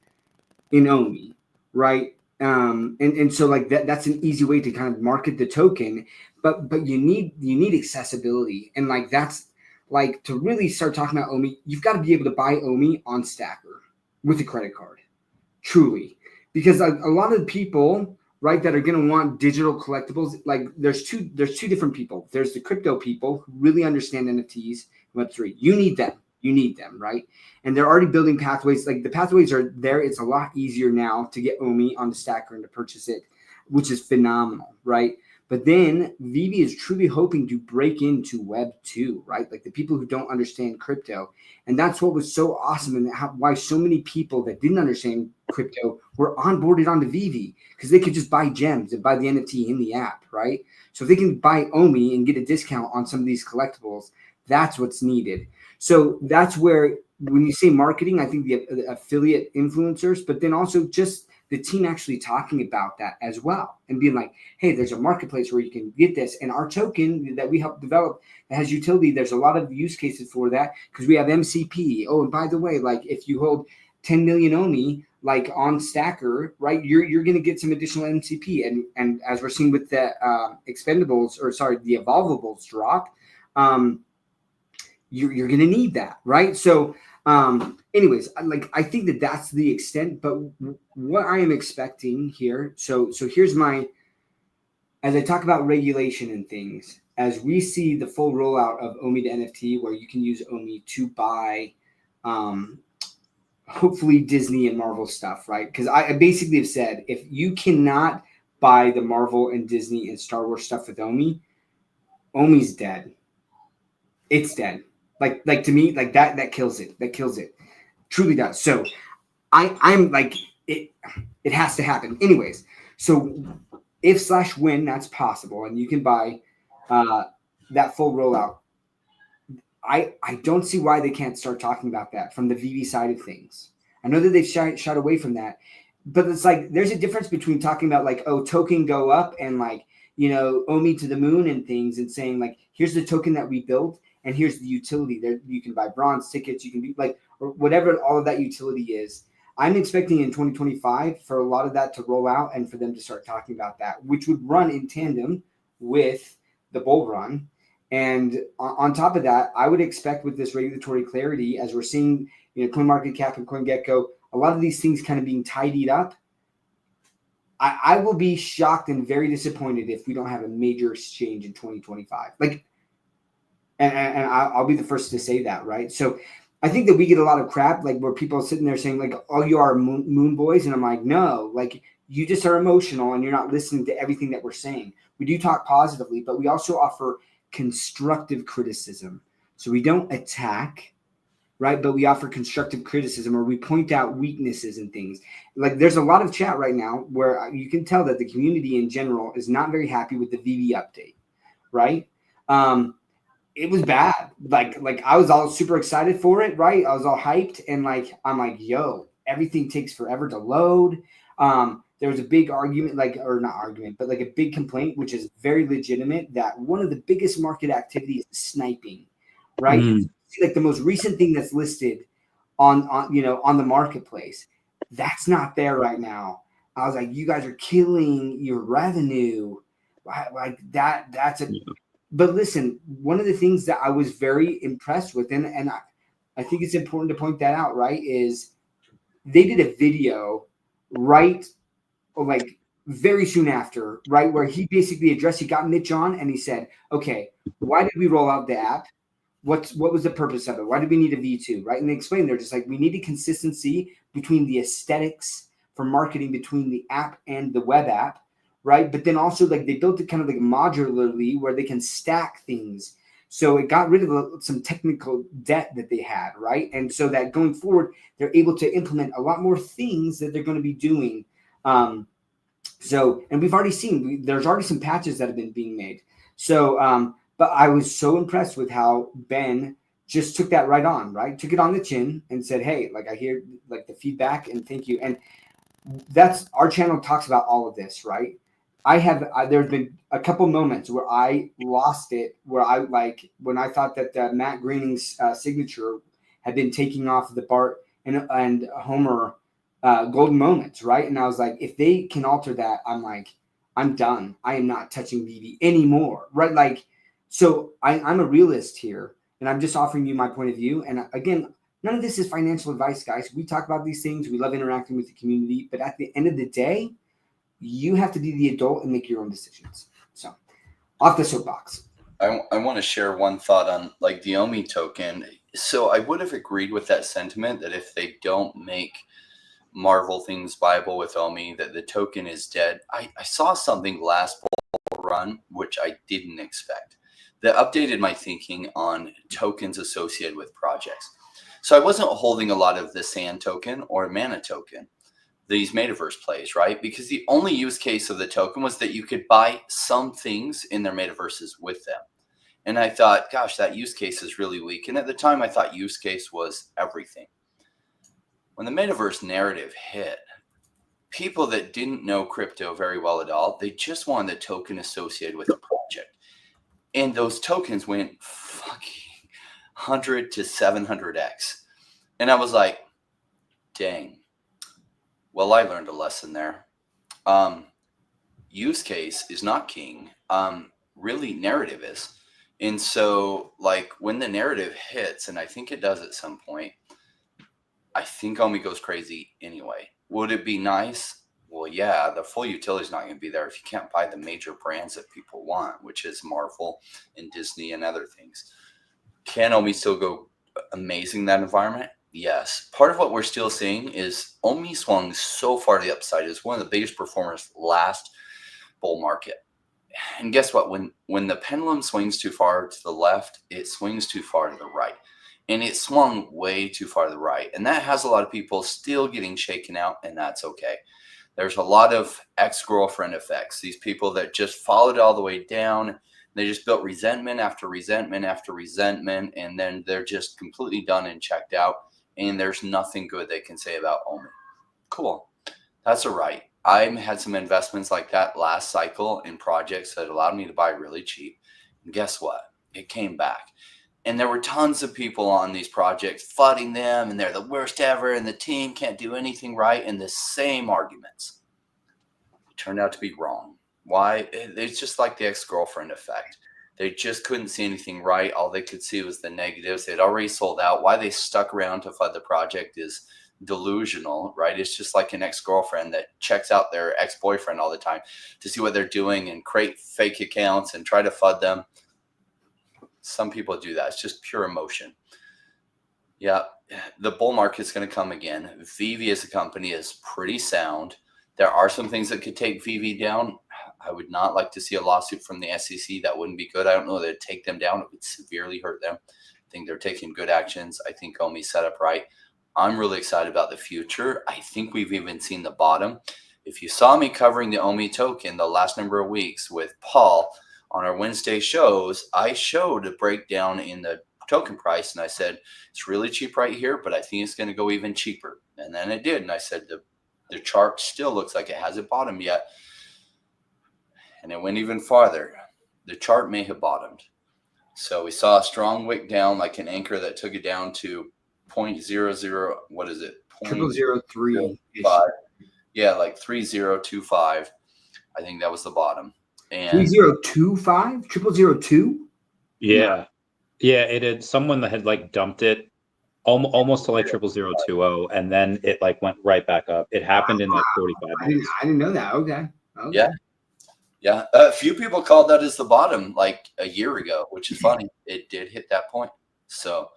in Omi, right? And so like that's an easy way to kind of market the token, but you need accessibility. And like, that's like, to really start talking about Omi, you've got to be able to buy Omi on stacker with a credit card, truly. Because a lot of the people, right, that are going to want digital collectibles, like there's two different people. There's the crypto people who really understand NFTs, Web3. You need them, right? And they're already building pathways. Like the pathways are there. It's a lot easier now to get Omi on the stacker and to purchase it, which is phenomenal, right? But then VeVe is truly hoping to break into Web 2, right? Like the people who don't understand crypto. And that's what was so awesome, and why so many people that didn't understand crypto were onboarded onto VeVe, because they could just buy gems and buy the NFT in the app, right? So if they can buy Omi and get a discount on some of these collectibles, that's what's needed. So that's where, when you say marketing, I think the affiliate influencers, but then also just the team actually talking about that as well and being like, hey, there's a marketplace where you can get this. And our token that we help develop that has utility, there's a lot of use cases for that because we have MCP. Oh, and by the way, like if you hold 10 million Omi, like on stacker, right, you're going to get some additional MCP. And as we're seeing with the the Evolvables drop, you're going to need that, right? So anyways, like I think that that's the extent, but what I am expecting here. So here's as I talk about regulation and things, as we see the full rollout of Omi to NFT, where you can use Omi to buy, hopefully Disney and Marvel stuff, right? Because I basically have said, if you cannot buy the Marvel and Disney and Star Wars stuff with Omi, Omi's dead. It's dead. Like to me, like that kills it. That kills it. Truly does. So I'm like, it has to happen. Anyways, so if/when that's possible and you can buy that full rollout, I don't see why they can't start talking about that from the VeVe side of things. I know that they've shied away from that, but it's like there's a difference between talking about like, oh, token go up and like, you know, Omi to the moon and things, and saying like, here's the token that we built and here's the utility. There you can buy bronze tickets, you can do like, or whatever all of that utility is. I'm expecting in 2025 for a lot of that to roll out and for them to start talking about that, which would run in tandem with the bull run. And on top of that, I would expect with this regulatory clarity, as we're seeing, you know, CoinMarketCap and CoinGecko, a lot of these things kind of being tidied up. I will be shocked and very disappointed if we don't have a major exchange in 2025. Like, and I'll be the first to say that, right? So I think that we get a lot of crap, like where people are sitting there saying like, oh, you are moon boys. And I'm like, no, like you just are emotional and you're not listening to everything that we're saying. We do talk positively, but we also offer constructive criticism. So we don't attack, right? But we offer constructive criticism, or we point out weaknesses and things. Like there's a lot of chat right now where you can tell that the community in general is not very happy with the VeVe update, right? It was bad. Like I was all super excited for it, right? I was all hyped, and like I'm like, yo, everything takes forever to load. There was a big argument, like, or not argument, but like a big complaint, which is very legitimate, that one of the biggest market activities is sniping, right? Like the most recent thing that's listed on you know, on the marketplace, that's not there right now. I was like, you guys are killing your revenue, like that's a. But listen, one of the things that I was very impressed with, and I think it's important to point that out, right, is they did a video right, or like very soon after, right, where he basically addressed, he got Mitch on and he said, okay, why did we roll out the app? What was the purpose of it? Why did we need a V2, right? And they explained, they're just like, we needed consistency between the aesthetics for marketing between the app and the web app, right? But then also like they built it kind of like modularly where they can stack things. So it got rid of some technical debt that they had, right? And so that going forward, they're able to implement a lot more things that they're going to be doing. And we've already seen, there's already some patches that have been being made. So, but I was so impressed with how Ben just took that right on, right? Took it on the chin and said, hey, like I hear like the feedback and thank you. And that's, our channel talks about all of this, right? There's been a couple moments where I lost it, where I like, when I thought that Matt Groening's signature had been taking off the Bart and Homer golden moments, right? And I was like, if they can alter that, I'm like, I'm done. I am not touching VeVe anymore, right? Like, so I'm a realist here, and I'm just offering you my point of view. And again, none of this is financial advice, guys. We talk about these things. We love interacting with the community, but at the end of the day, you have to be the adult and make your own decisions. So off the soapbox. I want to share one thought on like the OMI token. So I would have agreed with that sentiment that if they don't make Marvel things viable with OMI, that the token is dead. I saw something last bull run, which I didn't expect, that updated my thinking on tokens associated with projects. So I wasn't holding a lot of the Sand token or Mana token, these metaverse plays, right? Because the only use case of the token was that you could buy some things in their metaverses with them. And I thought, gosh, that use case is really weak. And at the time, I thought use case was everything. When the metaverse narrative hit, people that didn't know crypto very well at all, they just wanted the token associated with the project. And those tokens went fucking 100 to 700x. And I was like, dang. Well, I learned a lesson there. Use case is not king. Really, narrative is. And so, like, when the narrative hits, and I think it does at some point, I think OMI goes crazy anyway. Would it be nice? Well, yeah, the full utility is not going to be there if you can't buy the major brands that people want, which is Marvel and Disney and other things. Can OMI still go amazing in that environment? Yes. Part of what we're still seeing is OMI swung so far to the upside. It's one of the biggest performers last bull market. And guess what? When the pendulum swings too far to the left, it swings too far to the right. And it swung way too far to the right. And that has a lot of people still getting shaken out, and that's okay. There's a lot of ex-girlfriend effects. These people that just followed all the way down. They just built resentment after resentment after resentment, and then they're just completely done and checked out. And there's nothing good they can say about OMI. Cool. That's all right. I had some investments like that last cycle in projects that allowed me to buy really cheap. And guess what? It came back. And there were tons of people on these projects flooding them, and they're the worst ever, and the team can't do anything right, and the same arguments. It turned out to be wrong. Why? It's just like the ex-girlfriend effect. They just couldn't see anything right. All they could see was the negatives. They'd already sold out. Why they stuck around to flood the project is delusional, right? It's just like an ex-girlfriend that checks out their ex-boyfriend all the time to see what they're doing and create fake accounts and try to flood them. Some people do that. It's just pure emotion. Yeah, the bull market is going to come again. VeVe as a company is pretty sound. There are some things that could take VeVe down. I would not like to see a lawsuit from the SEC. That wouldn't be good. I don't know that it'd take them down. It would severely hurt them. I think they're taking good actions. I think Omi's set up right. I'm really excited about the future. I think we've even seen the bottom. If you saw me covering the Omi token the last number of weeks with Paul on our Wednesday shows, I showed a breakdown in the token price, and I said, it's really cheap right here, but I think it's going to go even cheaper. And then it did. And I said, the chart still looks like it hasn't bottomed yet. And it went even farther. The chart may have bottomed. So we saw a strong wick down, like an anchor that took it down to 0.00, what is it? 0003. Yeah, like 3025. I think that was the bottom. And 3025? 0002? Yeah. Yeah, it had someone that had like dumped it almost to like 00020, and then it like went right back up. It happened in like 45 minutes. I didn't know that. Okay. Yeah. A few people called that as the bottom like a year ago, which is funny. It did hit that point. So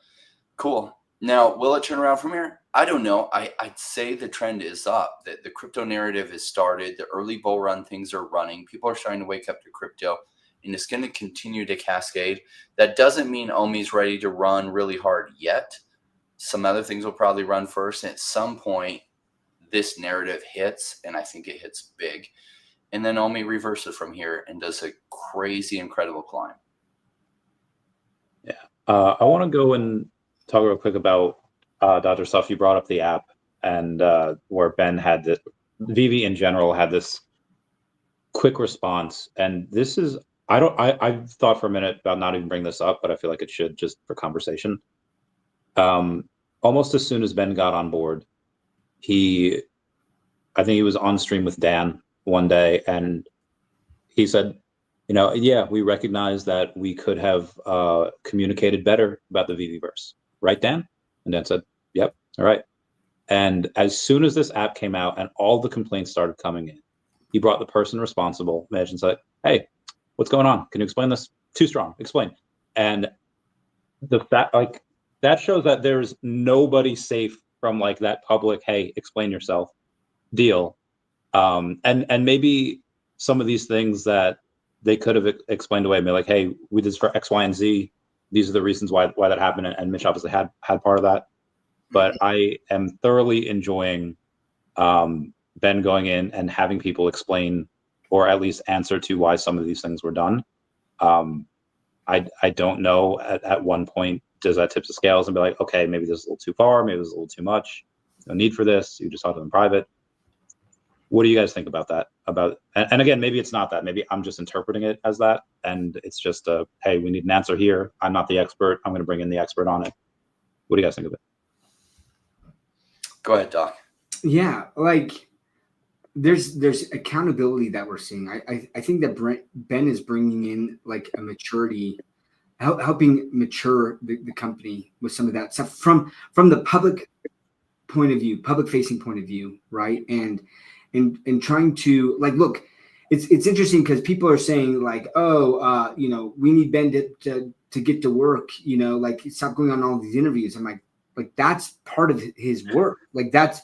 cool. Now, will it turn around from here? I don't know. I'd say the trend is up. That the crypto narrative has started. The early bull run things are running. People are starting to wake up to crypto, and it's going to continue to cascade. That doesn't mean Omi's ready to run really hard yet. Some other things will probably run first. And at some point, this narrative hits, and I think it hits big. And then Omi reverses from here and does a crazy, incredible climb. Yeah. I want to go and talk real quick about Dr. Stuff. You brought up the app, and where Ben had the VeVe in general had this quick response. And this is, I've thought for a minute about not even bring this up, but I feel like it should, just for conversation. Almost as soon as Ben got on board, I think he was on stream with Dan one day, and he said, yeah, we recognize that we could have communicated better about the VeVe-verse. Right, Dan? And Dan said, yep, all right. And as soon as this app came out and all the complaints started coming in, he brought the person responsible, Midge, and said, hey, what's going on? Can you explain this? Too strong, explain. And the fact, like, that shows that there's nobody safe from like that public, hey, explain yourself deal. And maybe some of these things that they could have explained away, maybe like, hey, we did this for X, Y, and Z. These are the reasons why that happened. And Mitch obviously had part of that. But I am thoroughly enjoying Ben going in and having people explain, or at least answer to why some of these things were done. I don't know at one point, does that tip the scales and be like, okay, maybe this is a little too far, maybe this is a little too much. No need for this. You just talk to them in private. What do you guys think about that? And again, maybe it's not that. Maybe I'm just interpreting it as that. And it's just hey, we need an answer here. I'm not the expert. I'm going to bring in the expert on it. What do you guys think of it? Go ahead, Doc. Yeah, like there's accountability that we're seeing. I think that Ben is bringing in like a maturity, helping mature the company with some of that stuff from the public point of view, public facing point of view, right? And trying to like, look, it's interesting because people are saying like, oh, we need Ben to get to work, like stop going on all these interviews. I'm like that's part of his work. Like that's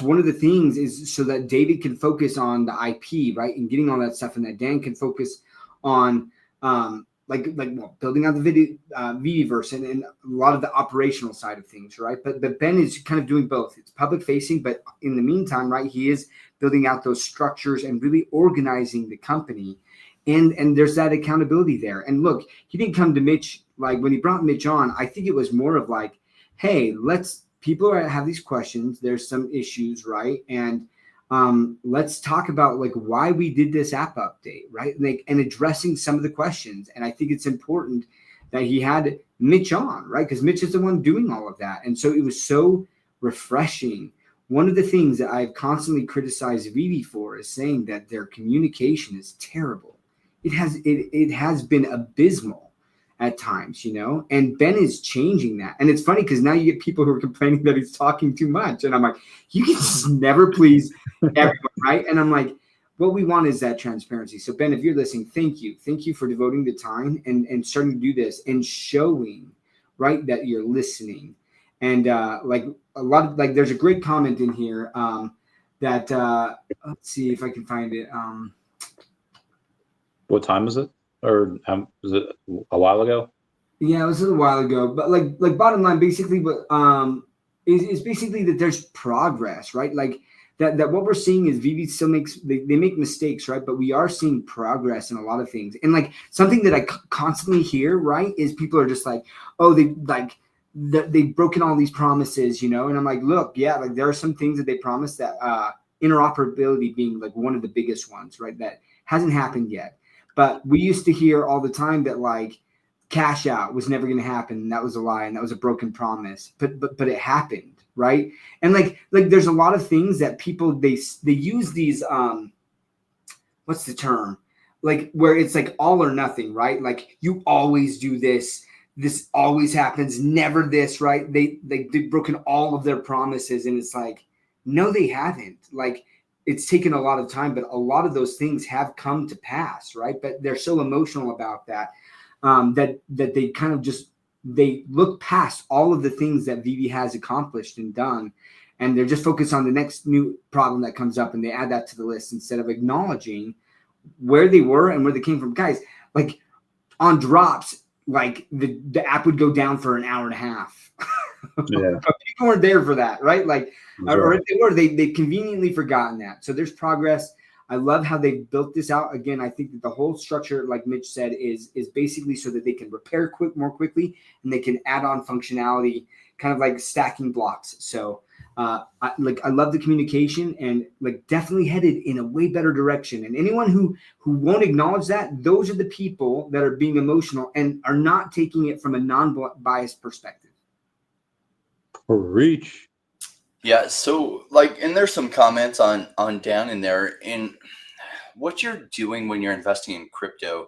one of the things is so that David can focus on the IP, right, and getting all that stuff, and that Dan can focus on building out the VeVe-verse and a lot of the operational side of things, right? But Ben is kind of doing both. It's public facing, but in the meantime, right, he is building out those structures and really organizing the company. And there's that accountability there. And look, he didn't come to Mitch, like when he brought Mitch on, I think it was more of like, hey, people have these questions. There's some issues, right? And let's talk about like why we did this app update, right? Like, and addressing some of the questions. And I think it's important that he had Mitch on, right? Because Mitch is the one doing all of that. And so it was so refreshing. One of the things that I've constantly criticized VeVe for is saying that their communication is terrible. It has been abysmal at times, you know, and Ben is changing that. And it's funny because now you get people who are complaining that he's talking too much. And I'm like, you can just never please everyone, right? And I'm like, what we want is that transparency. So Ben, if you're listening, thank you. Thank you for devoting the time and starting to do this and showing, right, that you're listening. And like a lot of, like, there's a great comment in here that, let's see if I can find it. What time is it? Or was it a while ago? Yeah, it was a little while ago. But like bottom line, basically, what is basically that there's progress, right? Like that what we're seeing is VeVe still they make mistakes, right? But we are seeing progress in a lot of things. And like something that I constantly hear, right, is people are just like, oh, they've broken all these promises, you know? And I'm like, look, yeah, like there are some things that they promised, that interoperability being like one of the biggest ones, right? That hasn't happened yet. But we used to hear all the time that like cash out was never going to happen. And that was a lie. And that was a broken promise, but it happened. Right. And like there's a lot of things that people, they use these, what's the term? Like where it's like all or nothing, right? Like you always do this always happens, never this, right? They've broken all of their promises. And it's like, no, they haven't. Like, it's taken a lot of time, but a lot of those things have come to pass, right? But they're so emotional about that, that they kind of just, they look past all of the things that VeVe has accomplished and done, and they're just focused on the next new problem that comes up, and they add that to the list instead of acknowledging where they were and where they came from. Guys, like on drops, like the app would go down for an hour and a half. Yeah. But people weren't there for that, right? Like, Sure. or if they were, they've conveniently forgotten that. So there's progress. I love how they built this out. Again, I think that the whole structure, like Mitch said, is basically so that they can repair more quickly, and they can add on functionality, kind of like stacking blocks. So I love the communication, and like definitely headed in a way better direction. And anyone who won't acknowledge that, those are the people that are being emotional and are not taking it from a non-biased perspective. Reach. Yeah, so like, and there's some comments on down in there. And what you're doing when you're investing in crypto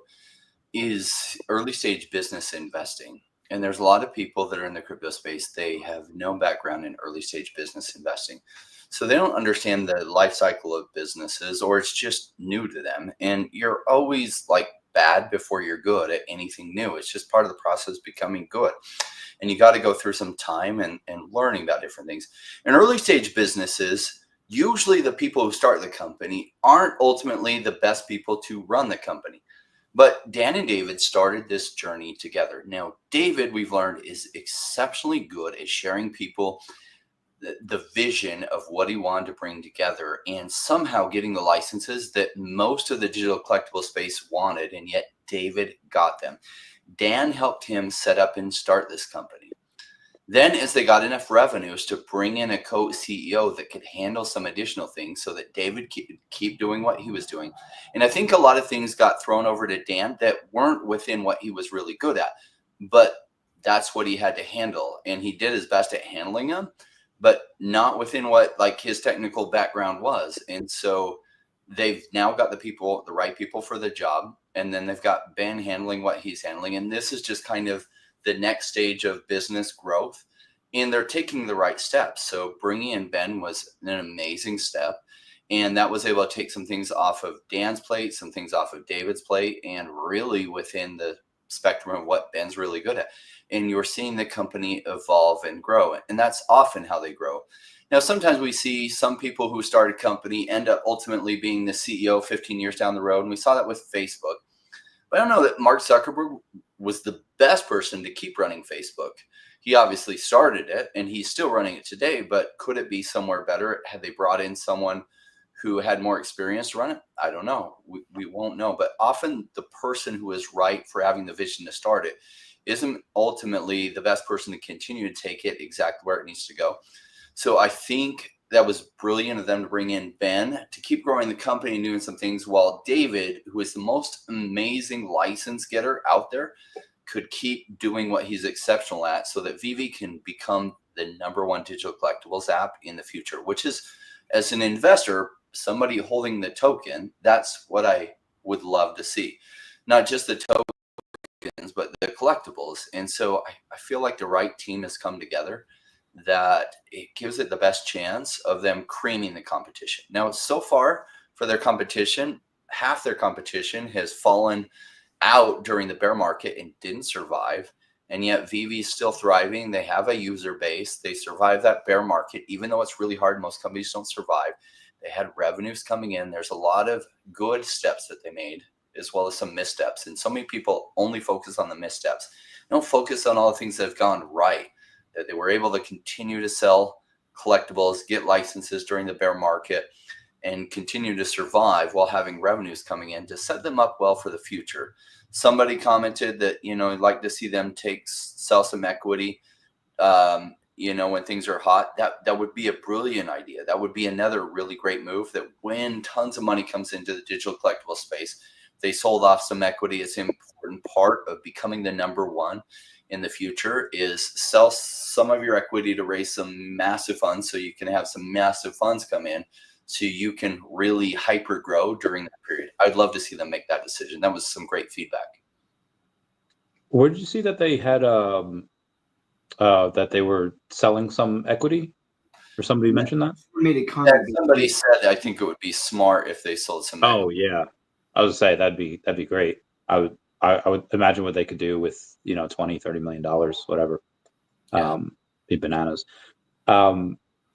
is early stage business investing. And there's a lot of people that are in the crypto space. They have no background in early stage business investing. So they don't understand the life cycle of businesses, or it's just new to them. And you're always like bad before you're good at anything new. It's just part of the process of becoming good. And you got to go through some time and learning about different things. In early stage businesses, usually the people who start the company aren't ultimately the best people to run the company. But Dan and David started this journey together. Now, David, we've learned, is exceptionally good at sharing people the vision of what he wanted to bring together, and somehow getting the licenses that most of the digital collectible space wanted, and yet David got them. Dan helped him set up and start this company. Then, as they got enough revenues to bring in a co-CEO that could handle some additional things so that David could keep doing what he was doing. And I think a lot of things got thrown over to Dan that weren't within what he was really good at, but that's what he had to handle. And he did his best at handling them, but not within what like his technical background was. And so they've now got the right people for the job. And then they've got Ben handling what he's handling. And this is just kind of the next stage of business growth. And they're taking the right steps. So bringing in Ben was an amazing step. And that was able to take some things off of Dan's plate, some things off of David's plate, and really within the spectrum of what Ben's really good at. And you're seeing the company evolve and grow. And that's often how they grow. Now, sometimes we see some people who start a company end up ultimately being the CEO 15 years down the road. And we saw that with Facebook. But I don't know that Mark Zuckerberg was the best person to keep running Facebook. He obviously started it and he's still running it today, but could it be somewhere better? Had they brought in someone who had more experience to run it? I don't know. We won't know. But often the person who is right for having the vision to start it isn't ultimately the best person to continue to take it exactly where it needs to go. So I think that was brilliant of them to bring in Ben to keep growing the company and doing some things, while David, who is the most amazing license getter out there, could keep doing what he's exceptional at, so that VeVe can become the #1 digital collectibles app in the future, which is, as an investor, somebody holding the token, that's what I would love to see. Not just the tokens, but the collectibles. And so I feel like the right team has come together, that it gives it the best chance of them creaming the competition. Now, so far for their competition, half their competition has fallen out during the bear market and didn't survive. And yet VeVe is still thriving. They have a user base. They survived that bear market, even though it's really hard. Most companies don't survive. They had revenues coming in. There's a lot of good steps that they made, as well as some missteps. And so many people only focus on the missteps. They don't focus on all the things that have gone right, that they were able to continue to sell collectibles, get licenses during the bear market, and continue to survive while having revenues coming in to set them up well for the future. Somebody commented that, I'd like to see them sell some equity, when things are hot. That would be a brilliant idea. That would be another really great move, that when tons of money comes into the digital collectible space, they sold off some equity. It's an important part of becoming the #1 in the future, is sell some of your equity to raise some massive funds, so you can have some massive funds come in, so you can really hyper grow during that period. I'd love to see them make that decision. That was some great feedback. Where did you see that they had that they were selling some equity, or somebody mentioned that? Made a comment. Somebody said, I think it would be smart if they sold some equity. Oh yeah, I would say that'd be great. I would imagine what they could do with $20-30 million, whatever. Yeah. Be bananas.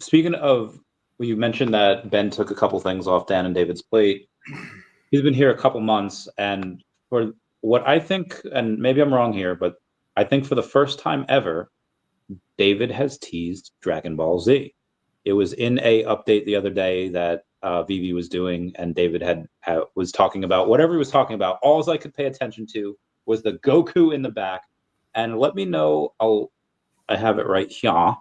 Speaking of, well, you mentioned that Ben took a couple things off Dan and David's plate. He's been here a couple months, and for what I think, and maybe I'm wrong here, but I think for the first time ever, David has teased Dragon Ball Z. It was in a update the other day that VeVe was doing, and David was talking about whatever he was talking about. All I could pay attention to was the Goku in the back. And let me know, I have it right here. I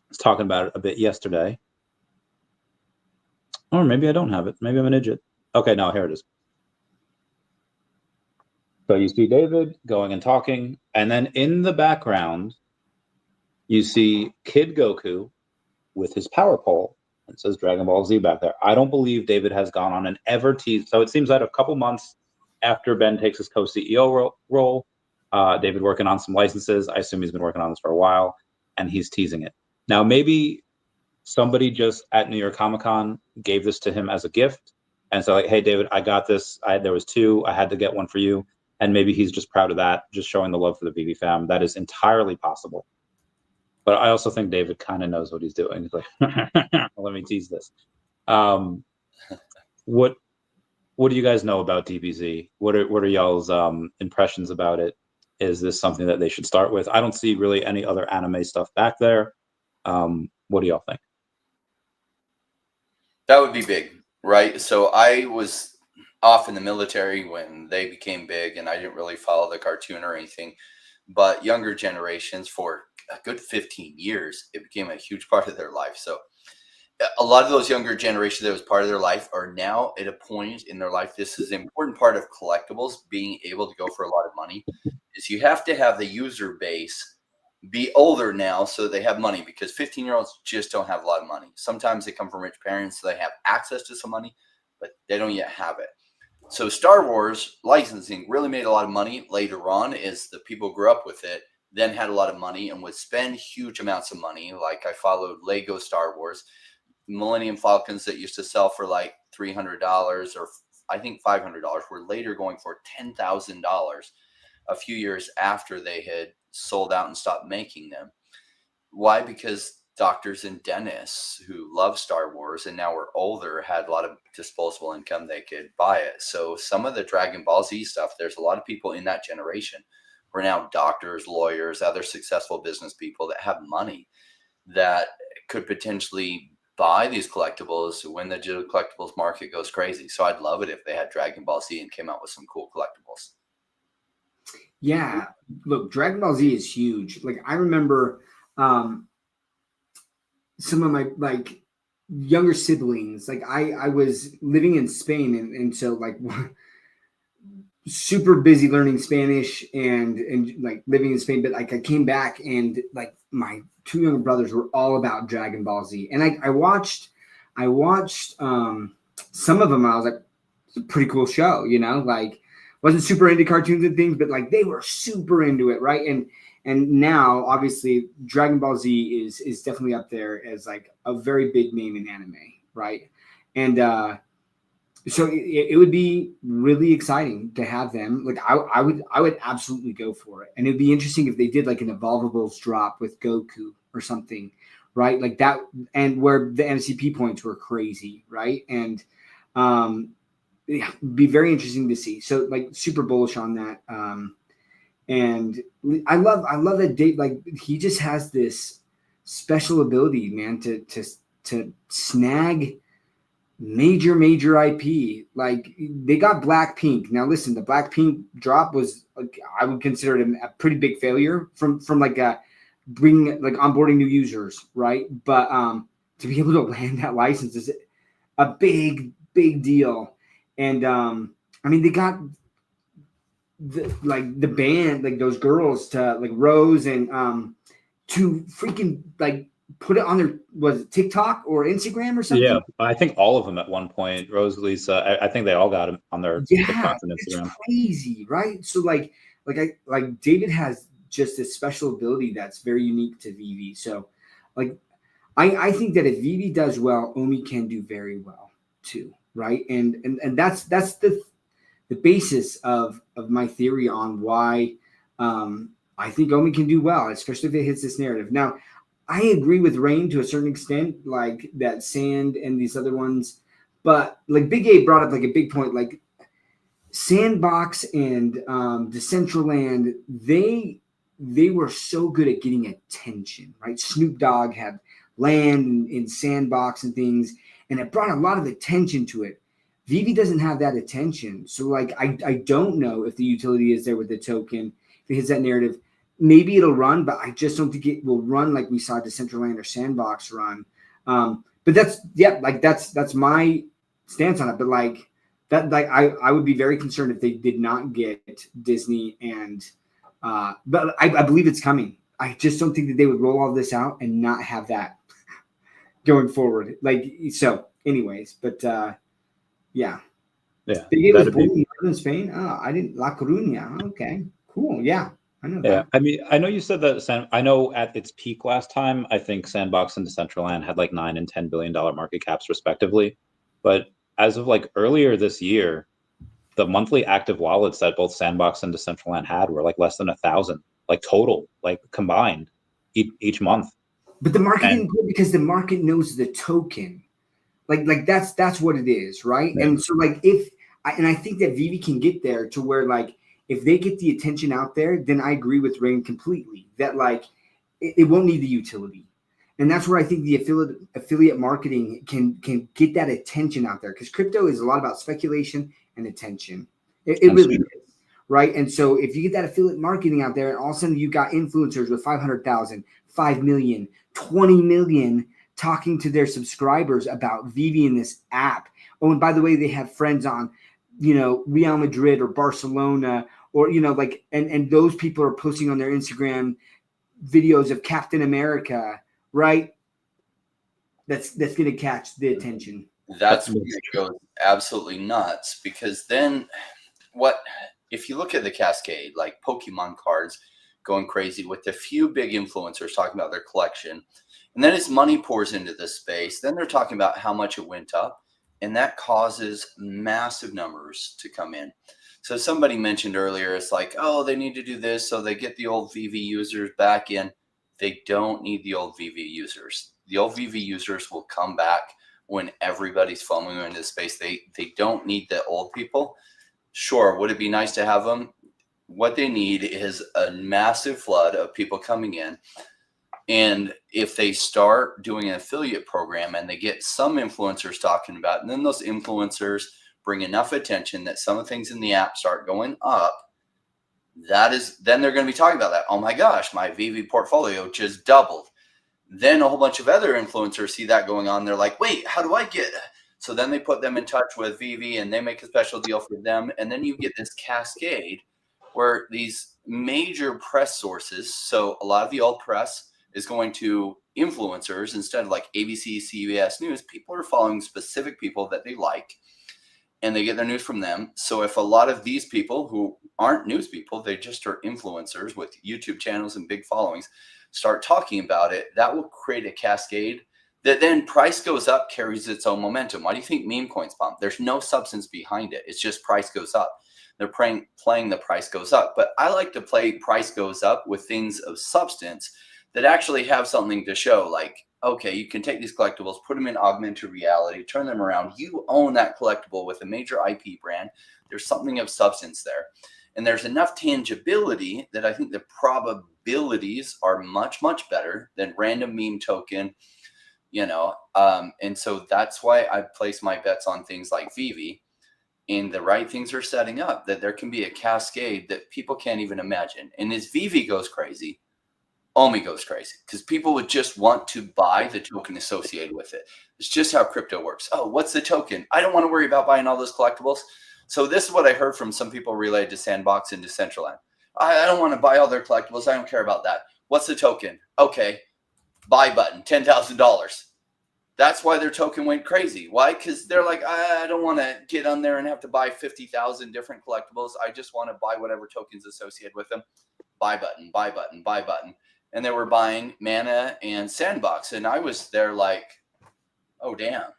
was talking about it a bit yesterday. Or maybe I don't have it. Maybe I'm an idiot. Okay, no, here it is. So you see David going and talking, and then in the background, you see Kid Goku with his power pole. It says Dragon Ball Z back there. I don't believe David has gone on and ever teased. So it seems that a couple months after Ben takes his co-CEO role, David working on some licenses. I assume he's been working on this for a while, and he's teasing it. Now, maybe somebody just at New York Comic Con gave this to him as a gift. And so, like, hey, David, I got this. There was 2. I had to get one for you. And maybe he's just proud of that, just showing the love for the VeVe fam. That is entirely possible. But I also think David kind of knows what he's doing. He's like, let me tease this. What do you guys know about DBZ? What are y'all's impressions about it? Is this something that they should start with? I don't see really any other anime stuff back there. What do y'all think? That would be big, right? So I was off in the military when they became big, and I didn't really follow the cartoon or anything. But younger generations, for a good 15 years, it became a huge part of their life. So a lot of those younger generations that was part of their life are now at a point in their life. This is an important part of collectibles, being able to go for a lot of money, is you have to have the user base be older now so they have money, because 15-year-olds just don't have a lot of money. Sometimes they come from rich parents, so they have access to some money, but they don't yet have it. So Star Wars licensing really made a lot of money later on, as the people who grew up with it then had a lot of money and would spend huge amounts of money. Like, I followed Lego Star Wars, Millennium Falcons that used to sell for like $300 or I think $500 were later going for $10,000 a few years after they had sold out and stopped making them. Why? Because doctors and dentists who love Star Wars and now were older had a lot of disposable income, they could buy it. So some of the Dragon Ball Z stuff, there's a lot of people in that generation who are now doctors, lawyers, other successful business people that have money that could potentially buy these collectibles when the digital collectibles market goes crazy. So I'd love it if they had Dragon Ball Z and came out with some cool collectibles. Yeah, look, Dragon Ball Z is huge. Like, I remember some of my, like, younger siblings. Like I was living in Spain, and so like super busy learning Spanish and like living in Spain. But like I came back and like my two younger brothers were all about Dragon Ball Z, and I watched some of them. I was like, it's a pretty cool show, you know, like wasn't super into cartoons and things, but like they were super into it, right? And now obviously Dragon Ball Z is definitely up there as like a very big name in anime, right? And so it would be really exciting to have them. Like I would absolutely go for it, and it'd be interesting if they did like an Evolvables drop with Goku or something, right? Like that, and where the MCP points were crazy, right? And yeah, be very interesting to see. So like super bullish on that. And I love that Dave, like he just has this special ability, man, to snag major IP. Like they got Blackpink. Now listen, the Blackpink drop was like, I would consider it a pretty big failure from like bringing like onboarding new users, right? But to be able to land that license is a big deal. And I mean, they got the band, like those girls to like Rose and to freaking like put it on their, was it TikTok or Instagram or something? Yeah, I think all of them at one point. Rose, Lisa, I think they all got them on their TikToks and Instagram. It's crazy, right? So like David has just this special ability that's very unique to VeVe. So like I think that if VeVe does well, Omi can do very well too, right? And that's the basis of my theory on why I think Omi can do well, especially if it hits this narrative. Now, I agree with Rain to a certain extent, like that Sand and these other ones, but like Big A brought up like a big point, like Sandbox and Decentraland, they were so good at getting attention, right? Snoop Dogg had land in Sandbox and things, and it brought a lot of attention to it. VeVe doesn't have that attention. So like I don't know if the utility is there with the token. If it hits that narrative, maybe it'll run, but I just don't think it will run like we saw Decentraland or Sandbox run. But that's my stance on it. But like that, like I would be very concerned if they did not get Disney and but I believe it's coming. I just don't think that they would roll all this out and not have that going forward. Like so anyways, but yeah. It was born in Spain. Oh, I didn't. La Coruña. Okay, cool. Yeah, I know that. Yeah, I mean, I know you said that. I know at its peak last time, I think Sandbox and Decentraland had like $9 and $10 billion market caps respectively. But as of like earlier this year, the monthly active wallets that both Sandbox and Decentraland had were like less than 1,000, like total, like combined, each month. But the market didn't go because the market knows the token. Like that's what it is, right? Yeah. And so like I think that VeVe can get there to where like if they get the attention out there, then I agree with Rain completely that like it won't need the utility, and that's where I think the affiliate marketing can get that attention out there, because crypto is a lot about speculation and attention. It really is, right? And so if you get that affiliate marketing out there, and all of a sudden you got influencers with 500,000, 5 million, 20 million. Talking to their subscribers about VeVe in this app. Oh, and by the way, they have friends on, you know, Real Madrid or Barcelona, or, you know, like, and those people are posting on their Instagram videos of Captain America, right? That's going to catch the attention. That's when it goes absolutely nuts, because then if you look at the cascade, like Pokemon cards going crazy with a few big influencers talking about their collection, and then as money pours into this space, then they're talking about how much it went up, and that causes massive numbers to come in. So somebody mentioned earlier, it's like, oh, they need to do this so they get the old VeVe users back in. They don't need the old VeVe users. The old VeVe users will come back when everybody's following into the space. They don't need the old people. Sure, would it be nice to have them? What they need is a massive flood of people coming in. And if they start doing an affiliate program and they get some influencers talking about it, and then those influencers bring enough attention that some of the things in the app start going up, then they're going to be talking about that. Oh my gosh, my VeVe portfolio just doubled. Then a whole bunch of other influencers see that going on. They're like, wait, how do I get it? So then they put them in touch with VeVe and they make a special deal for them. And then you get this cascade where these major press sources, so a lot of the old press is going to influencers instead of like ABC, CBS News. People are following specific people that they like and they get their news from them. So if a lot of these people who aren't news people, they just are influencers with YouTube channels and big followings, start talking about it, that will create a cascade that then price goes up, carries its own momentum. Why do you think meme coins pump? There's no substance behind it. It's just price goes up. They're playing the price goes up. But I like to play price goes up with things of substance that actually have something to show. Like, okay, you can take these collectibles, put them in augmented reality, turn them around. You own that collectible with a major IP brand. There's something of substance there. And there's enough tangibility that I think the probabilities are much, much better than random meme token, and so that's why I place my bets on things like VeVe. And the right things are setting up that there can be a cascade that people can't even imagine. And as VeVe goes crazy, Omi goes crazy because people would just want to buy the token associated with it. It's just how crypto works. Oh, what's the token? I don't want to worry about buying all those collectibles. So this is what I heard from some people related to Sandbox and Decentraland. I don't want to buy all their collectibles. I don't care about that. What's the token? Okay, buy button, $10,000. That's why their token went crazy. Why? Because they're like, I don't want to get on there and have to buy 50,000 different collectibles. I just want to buy whatever tokens associated with them. Buy button, buy button, buy button. And they were buying Mana and Sandbox. And I was there like, oh, damn.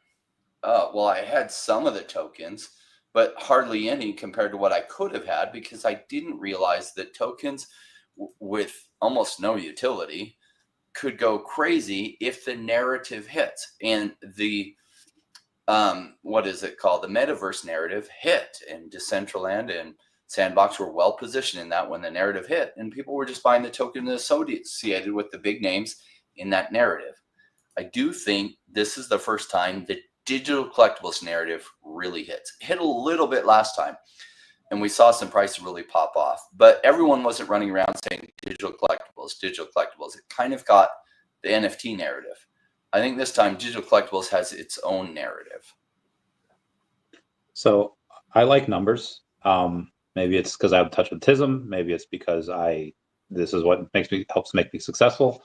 Well, I had some of the tokens, but hardly any compared to what I could have had because I didn't realize that tokens with almost no utility could go crazy if the narrative hits. And the what is it called? The metaverse narrative hit, and Decentraland and Sandbox were well positioned in that when the narrative hit, and people were just buying the token associated with the big names in that narrative. I do think this is the first time the digital collectibles narrative really hits. It hit a little bit last time, and we saw some prices really pop off, but everyone wasn't running around saying digital collectibles, digital collectibles. It kind of got the NFT narrative. I think this time digital collectibles has its own narrative. So I like numbers. Maybe it's because I have a touch of autism. Maybe it's because this is what helps make me successful.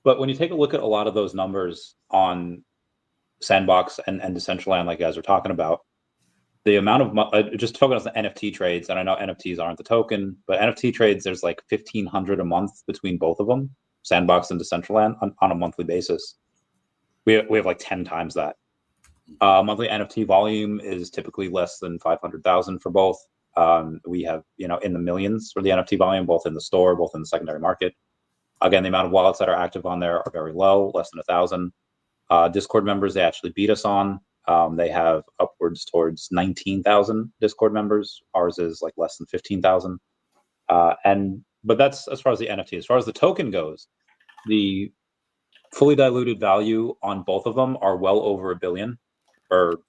But when you take a look at a lot of those numbers on Sandbox and Decentraland, like you guys are talking about, the amount of just focus on the NFT trades, and I know NFTs aren't the token, but NFT trades, there's like 1,500 a month between both of them, Sandbox and Decentraland, on a monthly basis. We have like 10 times that. Monthly NFT volume is typically less than 500,000 for both. We have, in the millions for the NFT volume, both in the store, both in the secondary market. Again, the amount of wallets that are active on there are very low, less than 1,000. Discord members, they actually beat us on. They have upwards towards 19,000 Discord members. Ours is like less than 15,000. But that's as far as the NFT. As far as the token goes, the fully diluted value on both of them are well over $1 billion. For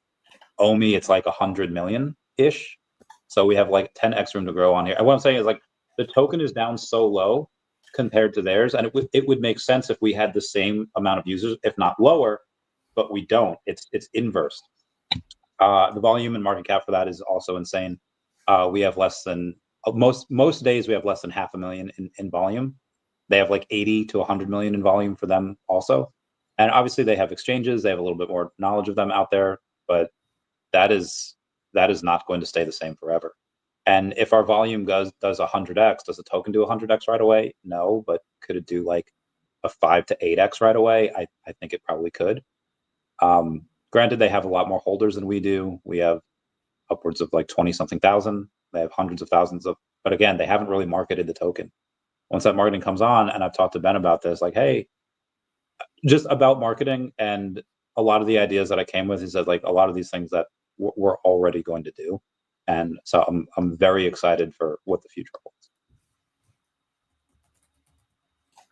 Omi, it's like 100 million-ish. So we have like 10x room to grow on here. And what I'm saying is like the token is down so low compared to theirs, and it would make sense if we had the same amount of users, if not lower, but we don't. It's inverse. The volume and market cap for that is also insane. We have less than most days we have less than 500,000 in volume. They have like 80 to 100 million in volume for them also. And obviously they have exchanges. They have a little bit more knowledge of them out there, but that is not going to stay the same forever. And if our volume does 100x, does the token do 100x right away? No, but could it do like a 5 to 8x right away? I think it probably could. Granted, they have a lot more holders than we do. We have upwards of like 20-something thousand. They have hundreds of thousands but again, they haven't really marketed the token. Once that marketing comes on, and I've talked to Ben about this, like, hey, just about marketing, and a lot of the ideas that I came with, he said like a lot of these things that we're already going to do. And so I'm very excited for what the future holds.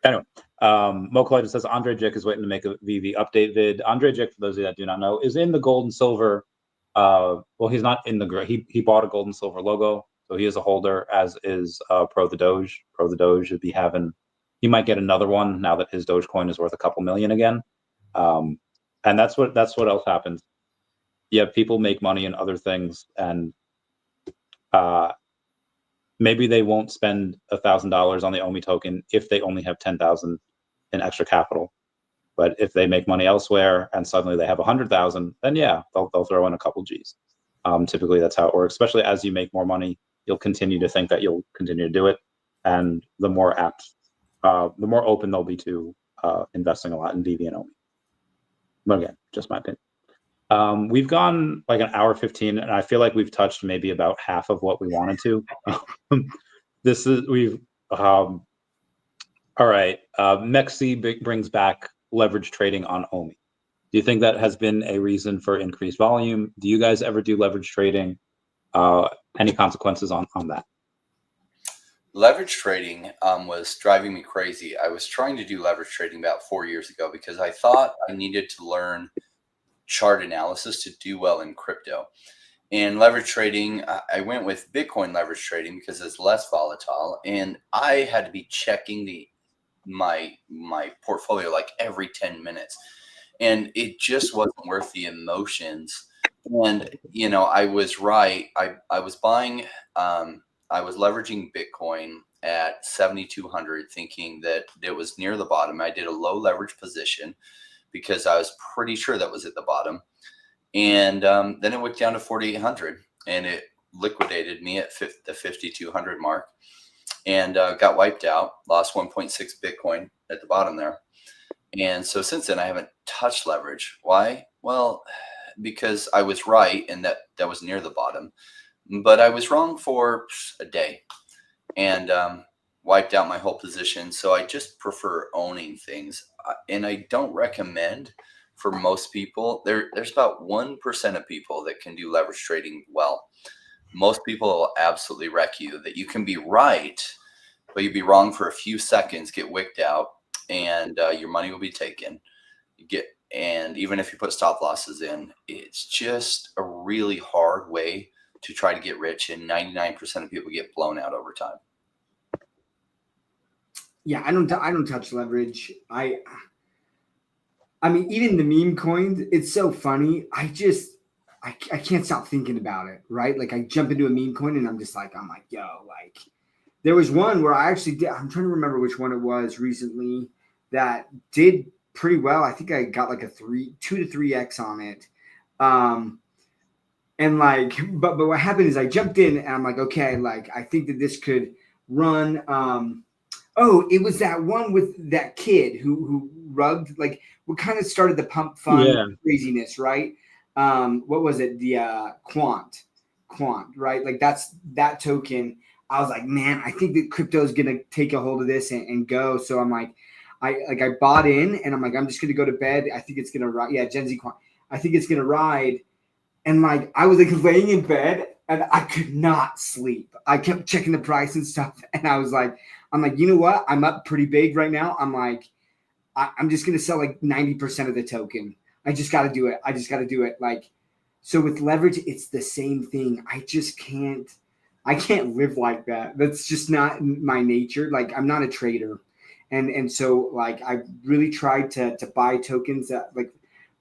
Anyway, Mokolite says Andre Jick is waiting to make a VeVe update vid. Andre Jick, for those of you that do not know, is in the gold and silver. Well, he's not in the gray. He bought a gold and silver logo, so he is a holder, as is Pro the Doge. Pro the Doge should be having he might get another one now that his Dogecoin is worth a couple million again. And that's what else happens. Yeah, people make money in other things, and maybe they won't spend $1,000 on the OMI token if they only have 10,000 in extra capital. But if they make money elsewhere and suddenly they have 100,000, then yeah, they'll throw in a couple G's. Typically, that's how it works. Especially as you make more money, you'll continue to think that you'll continue to do it, and the more apt, the more open they'll be to investing a lot in VeVe and OMI. But again, just my opinion. We've gone like an hour 15, and I feel like we've touched maybe about half of what we wanted to. All right. MEXC brings back leverage trading on OMI. Do you think that has been a reason for increased volume? Do you guys ever do leverage trading? Any consequences on that? Leverage trading was driving me crazy. I was trying to do leverage trading about 4 years ago because I thought I needed to learn chart analysis to do well in crypto. And leverage trading, I went with Bitcoin leverage trading because it's less volatile, and I had to be checking my portfolio like every 10 minutes, and it just wasn't worth the emotions. And I was right. I was buying, I was leveraging Bitcoin at 7,200, thinking that it was near the bottom. I did a low leverage position because I was pretty sure that was at the bottom. And then it went down to 4,800, and it liquidated me at the 5,200 mark, and got wiped out, lost 1.6 Bitcoin at the bottom there. And so since then, I haven't touched leverage. Why? Well, because I was right, and that was near the bottom, but I was wrong for a day, and wiped out my whole position. So I just prefer owning things, and I don't recommend for most people. There's about 1% of people that can do leverage trading well. Most people will absolutely wreck you. That you can be right, but you'd be wrong for a few seconds, get wicked out, and your money will be taken. And even if you put stop losses in, it's just a really hard way to try to get rich, and 99% of people get blown out over time. Yeah, I don't touch leverage. I mean, even the meme coins, it's so funny. I can't stop thinking about it, right? Like I jump into a meme coin and I'm like, yo, like there was one where I actually did, I'm trying to remember which one it was recently that did pretty well. I think I got like a 2 to 3x on it. And like, but what happened is I jumped in and I'm like, okay, like I think that this could run. Oh, it was that one with that kid who rugged, like what kind of started the pump fund craziness, right? What was it? The quant, right? Like that's that token. I was like, man, I think that crypto is gonna take a hold of this and go. So I'm like, I bought in and I'm like, I'm just gonna go to bed. I think it's gonna ride. Yeah, Gen Z quant. I think it's gonna ride. And like I was like laying in bed and I could not sleep. I kept checking the price and stuff, and I'm like, you know what? I'm up pretty big right now. I'm like, I'm just gonna sell like 90% of the token. I just got to do it. Like, so with leverage, it's the same thing. I can't live like that. That's just not my nature. Like, I'm not a trader, and so like I really tried to buy tokens that, like,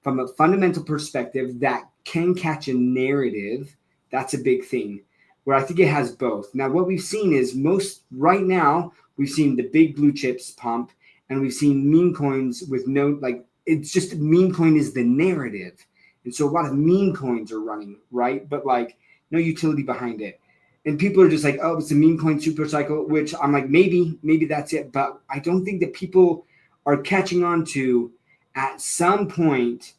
from a fundamental perspective, that can catch a narrative. That's a big thing, where I think it has both. Now, what we've seen is right now, we've seen the big blue chips pump, and we've seen meme coins with no, like, it's just meme coin is the narrative. And so a lot of meme coins are running, right? But like no utility behind it. And people are just like, oh, it's a meme coin super cycle, which I'm like, maybe that's it. But I don't think that people are catching on to, at some point,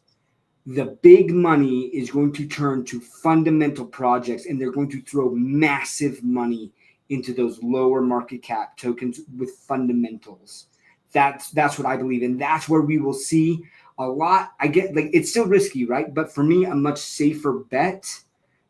the big money is going to turn to fundamental projects, and they're going to throw massive money into those lower market cap tokens with fundamentals. That's what I believe, and that's where we will see a lot. I get, like, it's still risky, right? But for me, a much safer bet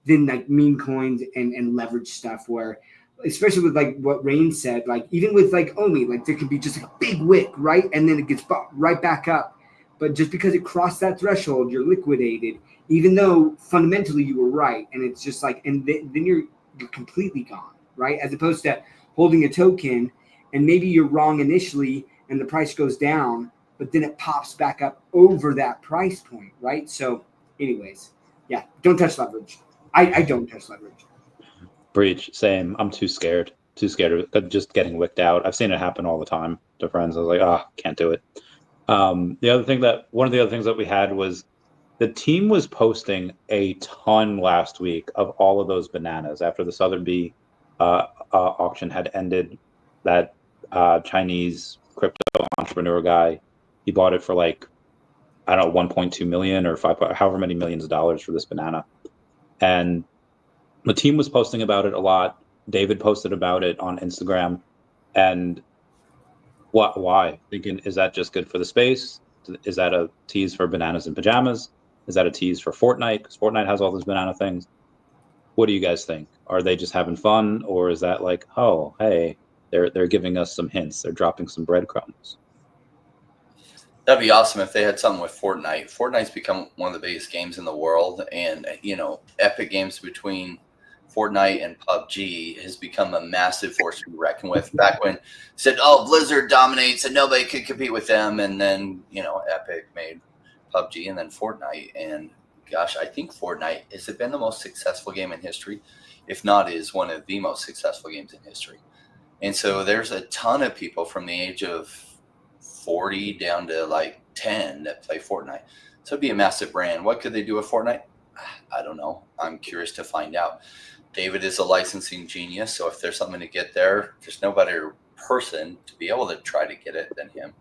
than like meme coins and leverage stuff, where, especially with like what Rain said, like even with like OMI, like there can be just a big wick, right? And then it gets right back up. But just because it crossed that threshold, you're liquidated, even though fundamentally you were right. And it's just like, and then you're completely gone, right? As opposed to holding a token and maybe you're wrong initially and the price goes down, but then it pops back up over that price point, right? So anyways, yeah, don't touch leverage. I don't touch leverage. Breach, same. I'm too scared of just getting wicked out. I've seen it happen all the time to friends. I was like, can't do it. One of the other things that we had was the team was posting a ton last week of all of those bananas after the Sotheby auction had ended. That Chinese crypto entrepreneur guy, he bought it for like, I don't know, 1.2 million or however many millions of dollars for this banana. And the team was posting about it a lot. David posted about it on Instagram. And why? Thinking, is that just good for the space? Is that a tease for bananas and pajamas? Is that a tease for Fortnite? Because Fortnite has all those banana things. What do you guys think? Are they just having fun, or is that like, oh, hey, they're giving us some hints, they're dropping some breadcrumbs? That'd be awesome if they had something with Fortnite. Fortnite's become one of the biggest games in the world, and epic games between Fortnite and PUBG has become a massive force to be reckoned with. Back when said, "Oh, Blizzard dominates and nobody could compete with them," and then Epic made PUBG and then Fortnite, and gosh, I think Fortnite has it been the most successful game in history, if not is one of the most successful games in history. And so there's a ton of people from the age of 40 down to like 10 that play Fortnite. So it'd be a massive brand. What could they do with Fortnite? I don't know. I'm curious to find out. David is a licensing genius, so if there's something to get there, there's no better person to be able to try to get it than him.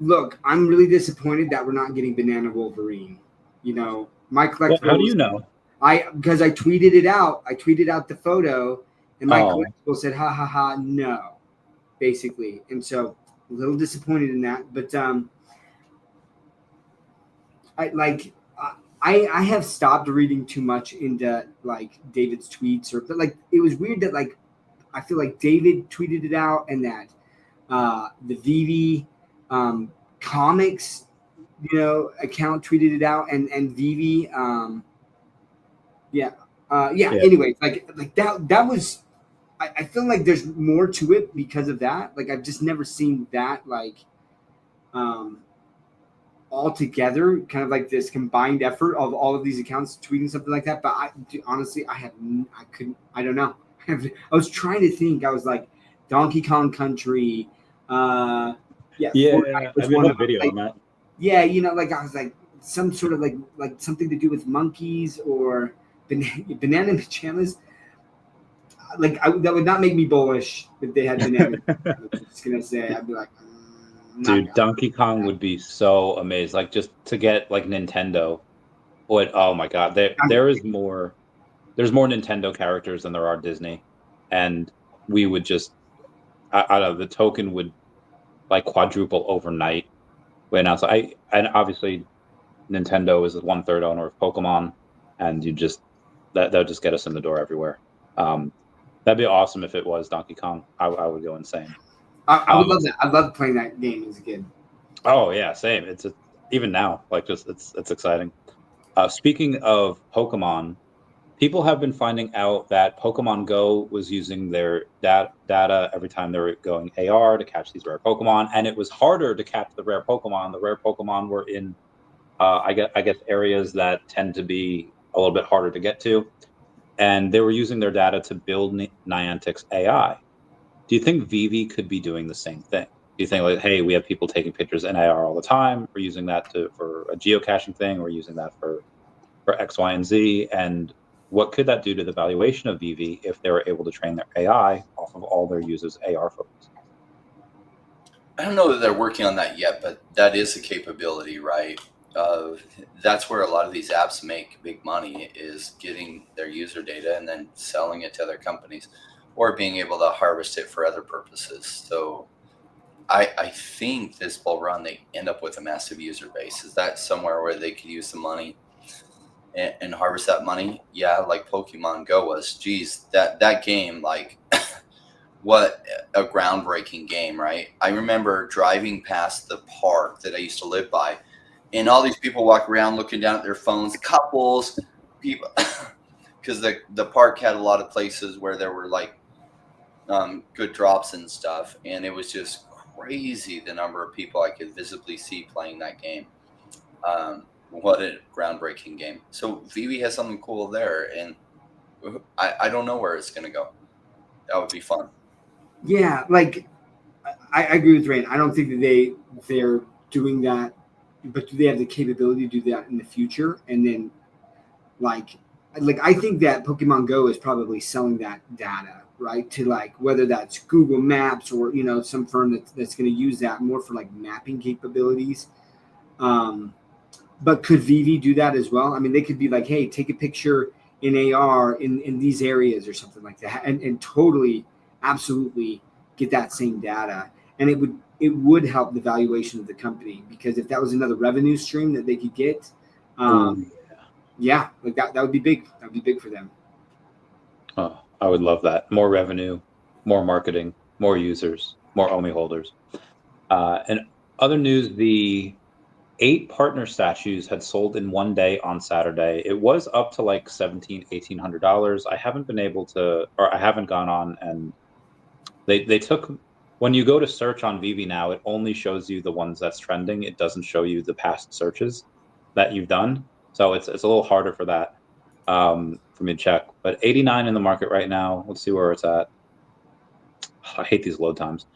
Look, I'm really disappointed that we're not getting Banana Wolverine. My collectible. How do you know? Because I tweeted it out. I tweeted out the photo, and my collectible said, "Ha ha ha, no," basically. And so a little disappointed in that. But I have stopped reading too much into like David's tweets, but like it was weird that like I feel like David tweeted it out and that the VeVe comics account tweeted it out and VeVe anyway, like that was I feel like there's more to it because of that. Like I've just never seen that like all together, kind of like this combined effort of all of these accounts tweeting something like that. But honestly, I don't know. I was trying to think. I was like Donkey Kong Country. I have a video on that. Yeah, like I was like some sort of like something to do with monkeys or banana pajamas. Like that would not make me bullish if they had banana. I'm just gonna say I'd be like, dude, Donkey Kong would be so amazed. Like just to get like Nintendo. But oh my god, there's more Nintendo characters than there are Disney, and we would just I don't know, the token would like quadruple overnight. And obviously Nintendo is the 1/3 owner of Pokemon, and that would just get us in the door everywhere. That'd be awesome if it was Donkey Kong. I would go insane. I would love that. I loved playing that game as a kid. Oh yeah, same. Even now, like just it's exciting. Speaking of Pokemon, people have been finding out that Pokemon Go was using their data every time they were going AR to catch these rare Pokemon, and it was harder to catch the rare Pokemon. The rare Pokemon were in, I guess, areas that tend to be a little bit harder to get to, and they were using their data to build Niantic's AI. Do you think VeVe could be doing the same thing? Do you think like, hey, we have people taking pictures in AR all the time, we're using that for a geocaching thing, we're using that for X, Y, and Z, and what could that do to the valuation of VeVe if they were able to train their AI off of all their users' AR photos? I don't know that they're working on that yet, but that is a capability, right? That's where a lot of these apps make big money, is getting their user data and then selling it to other companies or being able to harvest it for other purposes. So I think this bull run, they end up with a massive user base. Is that somewhere where they could use the money and harvest that money? Yeah, like Pokemon Go was. Geez, that game, like, what a groundbreaking game, right? I remember driving past the park that I used to live by, and all these people walk around looking down at their phones, couples, people, because the park had a lot of places where there were like good drops and stuff, and it was just crazy the number of people I could visibly see playing that game. What a groundbreaking game. So VeVe has something cool there, and I don't know where it's going to go. That would be fun. Yeah, like I agree with Rain. I don't think that they're doing that, but do they have the capability to do that in the future? And then like I think that Pokemon Go is probably selling that data, right? To like whether that's Google Maps or some firm that's going to use that more for like mapping capabilities. But could VeVe do that as well? I mean, they could be like, hey, take a picture in AR in these areas or something like that, and totally, absolutely get that same data, and it would help the valuation of the company, because if that was another revenue stream that they could get, yeah, like that would be big. That would be big for them. Oh, I would love that. More revenue, more marketing, more users, more OMI holders. And other news, the 8 partner statues had sold in one day on Saturday. It was up to like $1,800. I haven't been able to, or I haven't gone on, and they took, when you go to search on VeVe now, it only shows you the ones that's trending. It doesn't show you the past searches that you've done. So it's a little harder for that, for me to check. But 89 in the market right now. Let's see where it's at. I hate these load times.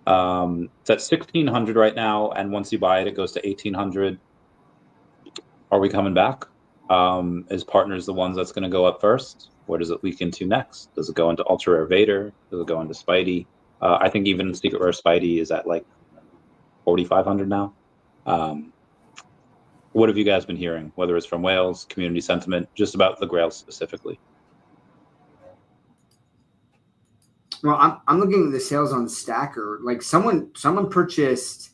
It's at 1,600 right now, and once you buy it, it goes to 1,800. Are we coming back? Is partners the ones that's going to go up first? What does it leak into next? Does it go into ultra rare Vader? Does it go into Spidey? I think even secret rare Spidey is at like 4,500 now. What have you guys been hearing, whether it's from whales, community sentiment, just about the Grail specifically? Well, I'm looking at the sales on Stacker. Like someone purchased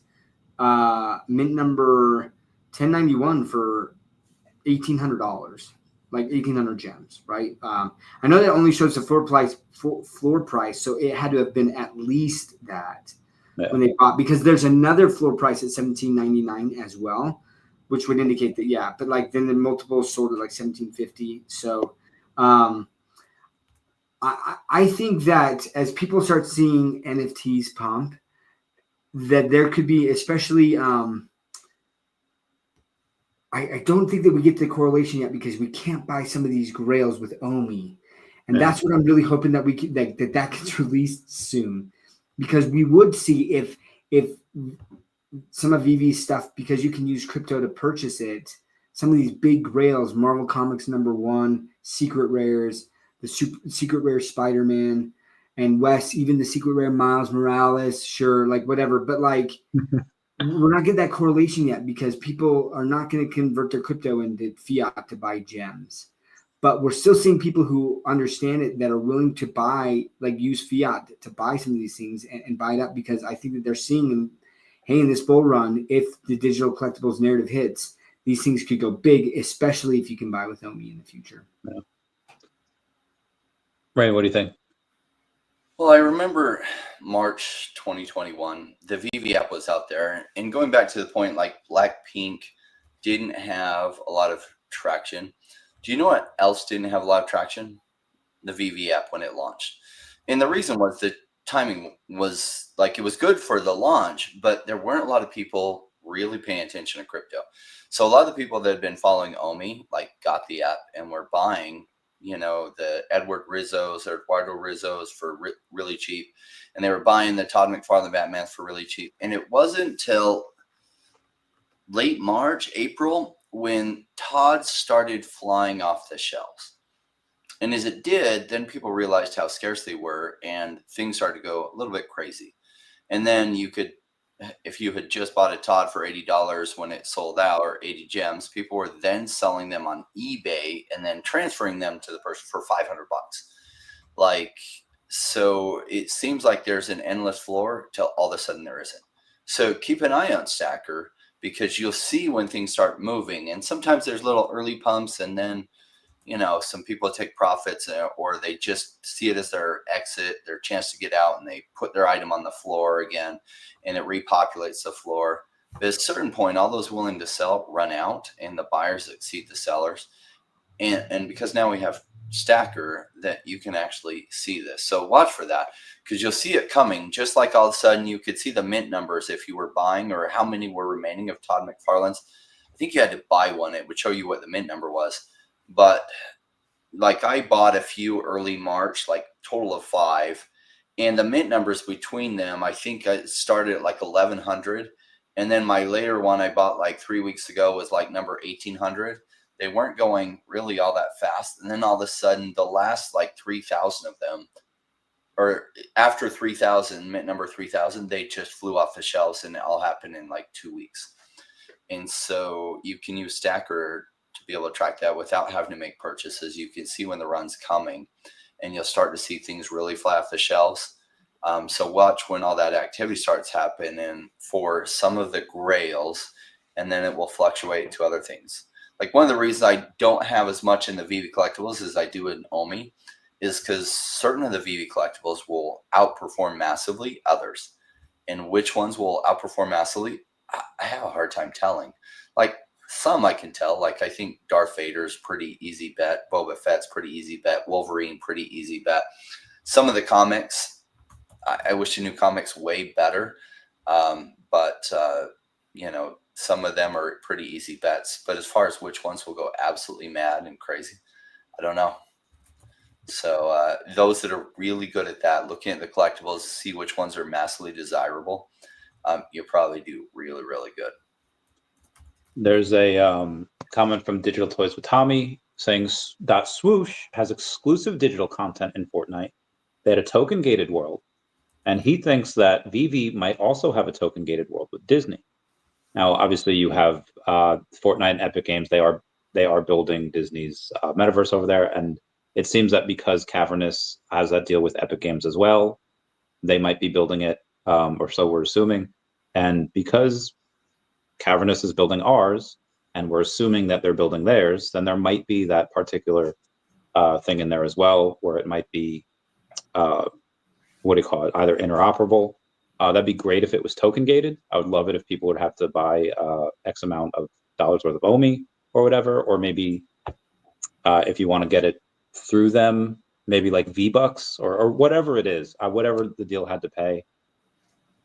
mint number 1091 for $1,800, like 1,800 gems, right? I know that only shows the floor price, so it had to have been at least that when they bought, because there's another floor price at $1,799 as well, which would indicate that, yeah. But like then the multiples sold at like $1,750. So I think that as people start seeing NFTs pump, that there could be, especially, I don't think that we get the correlation yet, because we can't buy some of these grails with OMI. And that's what I'm really hoping that we can, that gets released soon, because we would see if some of VeVe's stuff, because you can use crypto to purchase it, some of these big grails, Marvel Comics #1, secret rares, the secret rare Spider-Man, and Wes, even the secret rare Miles Morales, sure, like whatever. But like, we're not getting that correlation yet, because people are not going to convert their crypto into fiat to buy gems. But we're still seeing people who understand it, that are willing to buy, like use fiat to buy some of these things and buy it up, because I think that they're seeing, hey, in this bull run, if the digital collectibles narrative hits, these things could go big, especially if you can buy with OMI in the future. Yeah. Ray, what do you think? Well, I remember March 2021, the VeVe app was out there, and going back to the point, like Blackpink didn't have a lot of traction. Do you know what else didn't have a lot of traction? The VeVe app when it launched. And the reason was the timing was like, it was good for the launch, but there weren't a lot of people really paying attention to crypto. So a lot of the people that had been following OMI, like, got the app and were buying, the Edward Rizzos or Eduardo Rizzos for really cheap. And they were buying the Todd McFarlane Batmans for really cheap. And it wasn't till late March, April, when Todd started flying off the shelves. And as it did, then people realized how scarce they were, and things started to go a little bit crazy. And then you could, if you had just bought a Todd for $80 when it sold out, or 80 gems, people were then selling them on eBay and then transferring them to the person for $500. Like, so it seems like there's an endless floor till all of a sudden there isn't. So keep an eye on Stacker, because you'll see when things start moving. And sometimes there's little early pumps, and then, some people take profits, or they just see it as their exit, their chance to get out, and they put their item on the floor again, and it repopulates the floor. But at a certain point, all those willing to sell run out, and the buyers exceed the sellers. And because now we have stacker that you can actually see this. So watch for that, because you'll see it coming. Just like all of a sudden you could see the mint numbers if you were buying, or how many were remaining of Todd McFarlane's. I think you had to buy one. It would show you what the mint number was. But like I bought a few early March, like total of 5. And the mint numbers between them, I think I started at like 1,100. And then my later one I bought like 3 weeks ago was like number 1,800. They weren't going really all that fast. And then all of a sudden, the last like 3,000 of them, or after 3,000, mint number 3,000, they just flew off the shelves, and it all happened in like 2 weeks. And so you can use Stacker to be able to track that without having to make purchases. You can see when the run's coming, and you'll start to see things really fly off the shelves. So watch when all that activity starts happening for some of the grails, and then it will fluctuate to other things. Like one of the reasons I don't have as much in the VeVe collectibles as I do in Omi is because certain of the VeVe collectibles will outperform massively others. And which ones will outperform massively, I have a hard time telling. Like some I can tell, like I think Darth Vader's pretty easy bet, Boba Fett's pretty easy bet, Wolverine pretty easy bet. Some of the comics, I wish I knew comics way better, but you know, some of them are pretty easy bets. But as far as which ones will go absolutely mad and crazy, I don't know. So those that are really good at that, looking at the collectibles, see which ones are massively desirable, you'll probably do really, really good. There's a comment from Digital Toys with Tommy saying that Swoosh has exclusive digital content in Fortnite. They had a token gated world, and he thinks that VeVe might also have a token gated world with Disney. Now, obviously, you have Fortnite and Epic Games. They are building Disney's metaverse over there, and it seems that because Cavernous has that deal with Epic Games as well, they might be building it, or so we're assuming. And because Cavernous is building ours, and we're assuming that they're building theirs, then there might be that particular thing in there as well, where it might be, what do you call it, either interoperable. That'd be great if it was token gated. I would love it if people would have to buy X amount of dollars worth of Omi or whatever, or maybe if you want to get it through them, maybe like V-Bucks or whatever it is, whatever the deal had to pay.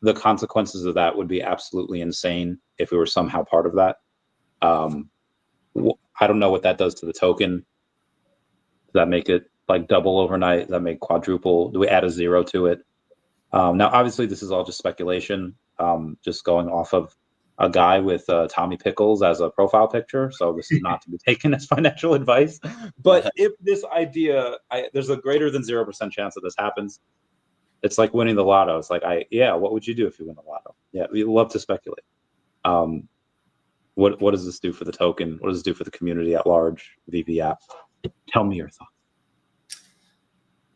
The consequences of that would be absolutely insane if we were somehow part of that. I don't know what that does to the token. Does that make it like double overnight? Does that make quadruple? Do we add a 0 to it? Now, obviously, this is all just speculation, just going off of a guy with Tommy Pickles as a profile picture. So this is not to be taken as financial advice. But if this idea, there's a greater than 0% chance that this happens. It's like winning the lotto. It's like, what would you do if you win the lotto? Yeah, we love to speculate. What does this do for the token? What does this do for the community at large? VeVe app. Tell me your thoughts.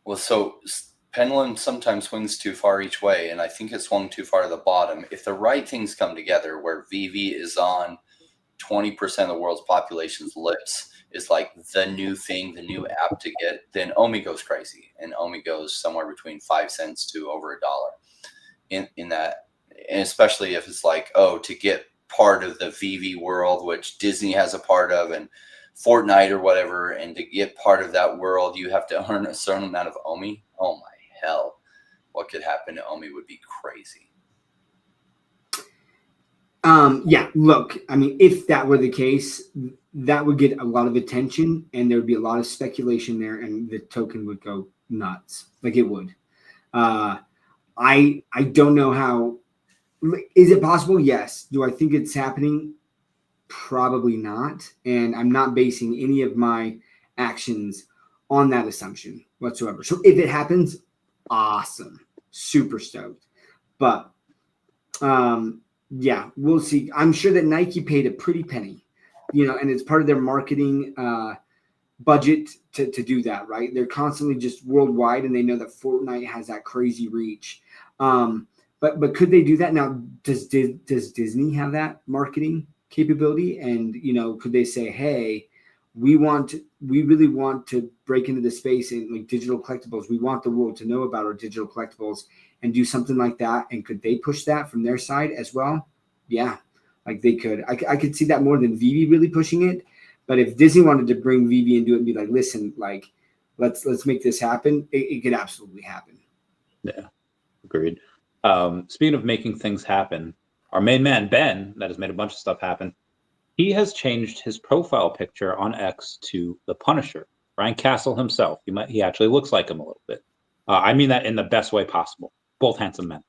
Well, so pendulum sometimes swings too far each way, and I think it swung too far to the bottom. If the right things come together, where VeVe is on 20% of the world's population's lips, is like the new thing, the new app to get, then Omi goes crazy, and Omi goes somewhere between 5 cents to over $1 in that, and especially if it's like, oh, to get part of the VeVe world, which Disney has a part of, and Fortnite or whatever, and to get part of that world, you have to earn a certain amount of Omi. Oh my hell, what could happen to Omi would be crazy. Yeah, look, I mean, if that were the case, that would get a lot of attention, and there would be a lot of speculation there, and the token would go nuts. Like it would. I don't know how. Is it possible? Yes. Do I think it's happening? Probably not. And I'm not basing any of my actions on that assumption whatsoever. So if it happens, awesome. Super stoked. But yeah, we'll see. I'm sure that Nike paid a pretty penny, and it's part of their marketing budget to do that, right? They're constantly just worldwide, and they know that Fortnite has that crazy reach. But could they do that? Now, does Disney have that marketing capability? And, could they say, hey, we really want to break into the space in like digital collectibles. We want the world to know about our digital collectibles and do something like that. And could they push that from their side as well? Yeah, like they could. I could see that more than VeVe really pushing it. But if Disney wanted to bring VeVe and do it and be like, listen, like let's make this happen, it could absolutely happen. Yeah, agreed. Speaking of making things happen, our main man, Ben, that has made a bunch of stuff happen, he has changed his profile picture on X to the Punisher, Frank Castle himself. He actually looks like him a little bit. I mean that in the best way possible. Both handsome men.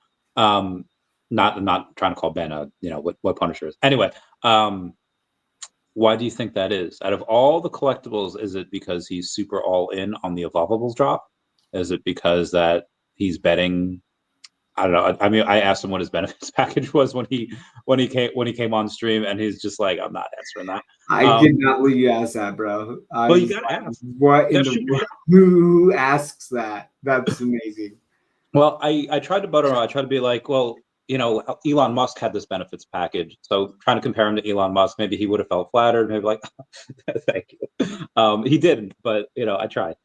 Not trying to call Ben what Punisher is. Anyway, why do you think that is? Out of all the collectibles, is it because he's super all in on the Evolvables drop? Is it because that he's betting? I don't know. I mean, I asked him what his benefits package was when he came on stream, and he's just like, I'm not answering that. I did not believe you asked that, bro. Well, you gotta ask. What in the world? Who asks that? That's amazing. Well, I tried to butter him. I tried to be like, well, Elon Musk had this benefits package, so trying to compare him to Elon Musk, maybe he would have felt flattered. Maybe like, thank you. He didn't, but I tried.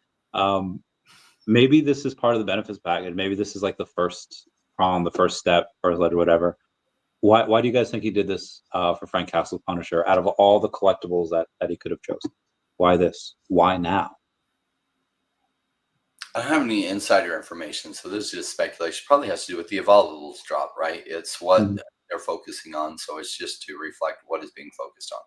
Maybe this is part of the benefits package. Maybe this is like the first prong, the first step, first letter, whatever. Why do you guys think he did this for Frank Castle Punisher out of all the collectibles that he could have chosen? Why this? Why now? I don't have any insider information, so this is just speculation. Probably has to do with the Evolvables drop, right? It's what they're focusing on, so it's just to reflect what is being focused on.